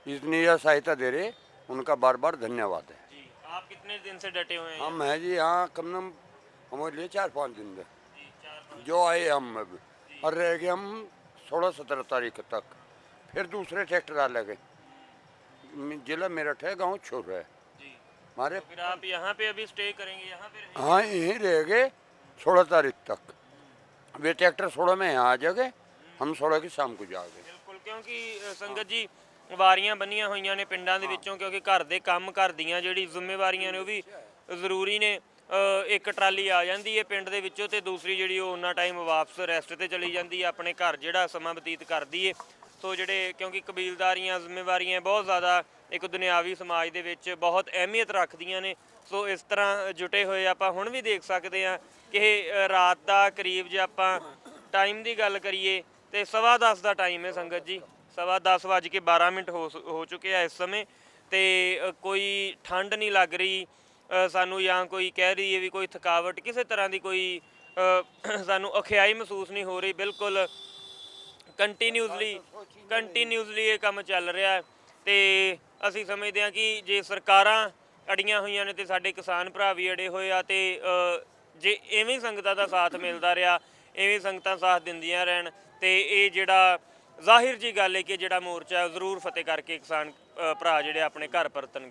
इतनी यह सहायता दे रहे, उनका बार बार धन्यवाद है। जी। आप कितने दिन से डटे हुए हैं? हम हैं जी यहाँ कम से कम हमारे लिए 4-5 दिन जी, 4-5 जो आए हम अब, और रह गए हम 16-17 तारीख तक। फिर दूसरे ट्रैक्टर आ लगे। जिला मेरठ है, गांव छोर है जी। हमारे। फिर आप यहाँ पे अभी स्टे करेंगे, यहाँ पे रहेंगे? हाँ, यहीं रह गए 16 तारीख तक। वे ट्रैक्टर 16 में यहाँ आ जाएंगे, हम 16 की शाम को जाएंगे। बिल्कुल, क्योंकि संगत जी ਵਾਰੀਆਂ ਬੰਨੀਆਂ ਹੋਈਆਂ ਨੇ ਪਿੰਡਾਂ ਦੇ ਵਿੱਚੋਂ, ਕਿਉਂਕਿ ਘਰ ਦੇ ਕੰਮ ਘਰ ਦੀਆਂ ਜਿਹੜੀ ਜ਼ਿੰਮੇਵਾਰੀਆਂ ਨੇ ਉਹ ਵੀ ਜ਼ਰੂਰੀ ਨੇ। ਇੱਕ ਟਰਾਲੀ ਆ ਜਾਂਦੀ ਹੈ ਪਿੰਡ ਦੇ ਵਿੱਚੋਂ ਤੇ ਦੂਸਰੀ ਜਿਹੜੀ ਉਹ ਉਹਨਾਂ ਟਾਈਮ ਵਾਪਸ ਰੈਸਟ ਤੇ ਚਲੀ ਜਾਂਦੀ ਹੈ, ਆਪਣੇ ਘਰ ਜਿਹੜਾ ਸਮਾਂ ਬਤੀਤ ਕਰਦੀ ਹੈ। ਸੋ ਜਿਹੜੇ ਕਿਉਂਕਿ ਕਬੀਲਦਾਰੀਆਂ ਜ਼ਿੰਮੇਵਾਰੀਆਂ ਬਹੁਤ ਜ਼ਿਆਦਾ ਇੱਕ ਦੁਨਿਆਵੀ ਸਮਾਜ ਦੇ ਵਿੱਚ ਬਹੁਤ ਅਹਿਮੀਅਤ ਰੱਖਦੀਆਂ ਨੇ। ਸੋ ਇਸ ਤਰ੍ਹਾਂ ਜੁਟੇ ਹੋਏ ਆਪਾਂ ਹੁਣ ਵੀ ਦੇਖ ਸਕਦੇ ਹਾਂ ਕਿ ਰਾਤ ਦਾ ਕਰੀਬ ਜੇ ਆਪਾਂ ਟਾਈਮ ਦੀ ਗੱਲ ਕਰੀਏ ਤੇ 10:15 ਦਾ ਟਾਈਮ ਹੈ ਸੰਗਤ ਜੀ, 10:10 ਹੋ ਚੁੱਕੇ ਆ ਇਸ ਸਮੇਂ ਤੇ ਕੋਈ ਠੰਡ ਨਹੀਂ ਲੱਗ ਰਹੀ ਸਾਨੂੰ, ਜਾਂ ਕੋਈ ਕਹਿ ਰਹੀ ਹੈ ਵੀ ਕੋਈ ਥਕਾਵਟ ਕਿਸੇ ਤਰ੍ਹਾਂ ਦੀ ਕੋਈ ਸਾਨੂੰ ਔਖਿਆਈ ਮਹਿਸੂਸ ਨਹੀਂ ਹੋ ਰਹੀ। ਬਿਲਕੁਲ ਕੰਟੀਨਿਊਸਲੀ ਇਹ ਕੰਮ ਚੱਲ ਰਿਹਾ ਹੈ ਤੇ ਅਸੀਂ ਸਮਝਦੇ ਹਾਂ ਕਿ ਜੇ ਸਰਕਾਰਾਂ ਅੜੀਆਂ ਹੋਈਆਂ ਨੇ ਤੇ ਸਾਡੇ ਕਿਸਾਨ ਭਰਾ ਵੀ ਅੜੇ ਹੋਏ ਆ ਤੇ ਜੇ ਐਵੇਂ ਸੰਗਤਾਂ ਦਾ ਸਾਥ ਮਿਲਦਾ ਰਿਹਾ, ਐਵੇਂ ਸੰਗਤਾਂ ਸਾਥ ਦਿੰਦੀਆਂ ਰਹਿਣ ਤੇ ਇਹ ਜਿਹੜਾ ਜ਼ਾਹਿਰ ਜੀ ਗੱਲ ਹੈ ਕਿ ਜਿਹੜਾ ਮੋਰਚਾ ਜ਼ਰੂਰ ਫਤਿਹ ਕਰਕੇ ਕਿਸਾਨ ਭਰਾ ਜਿਹੜੇ ਆਪਣੇ ਘਰ ਪਰਤਣਗੇ।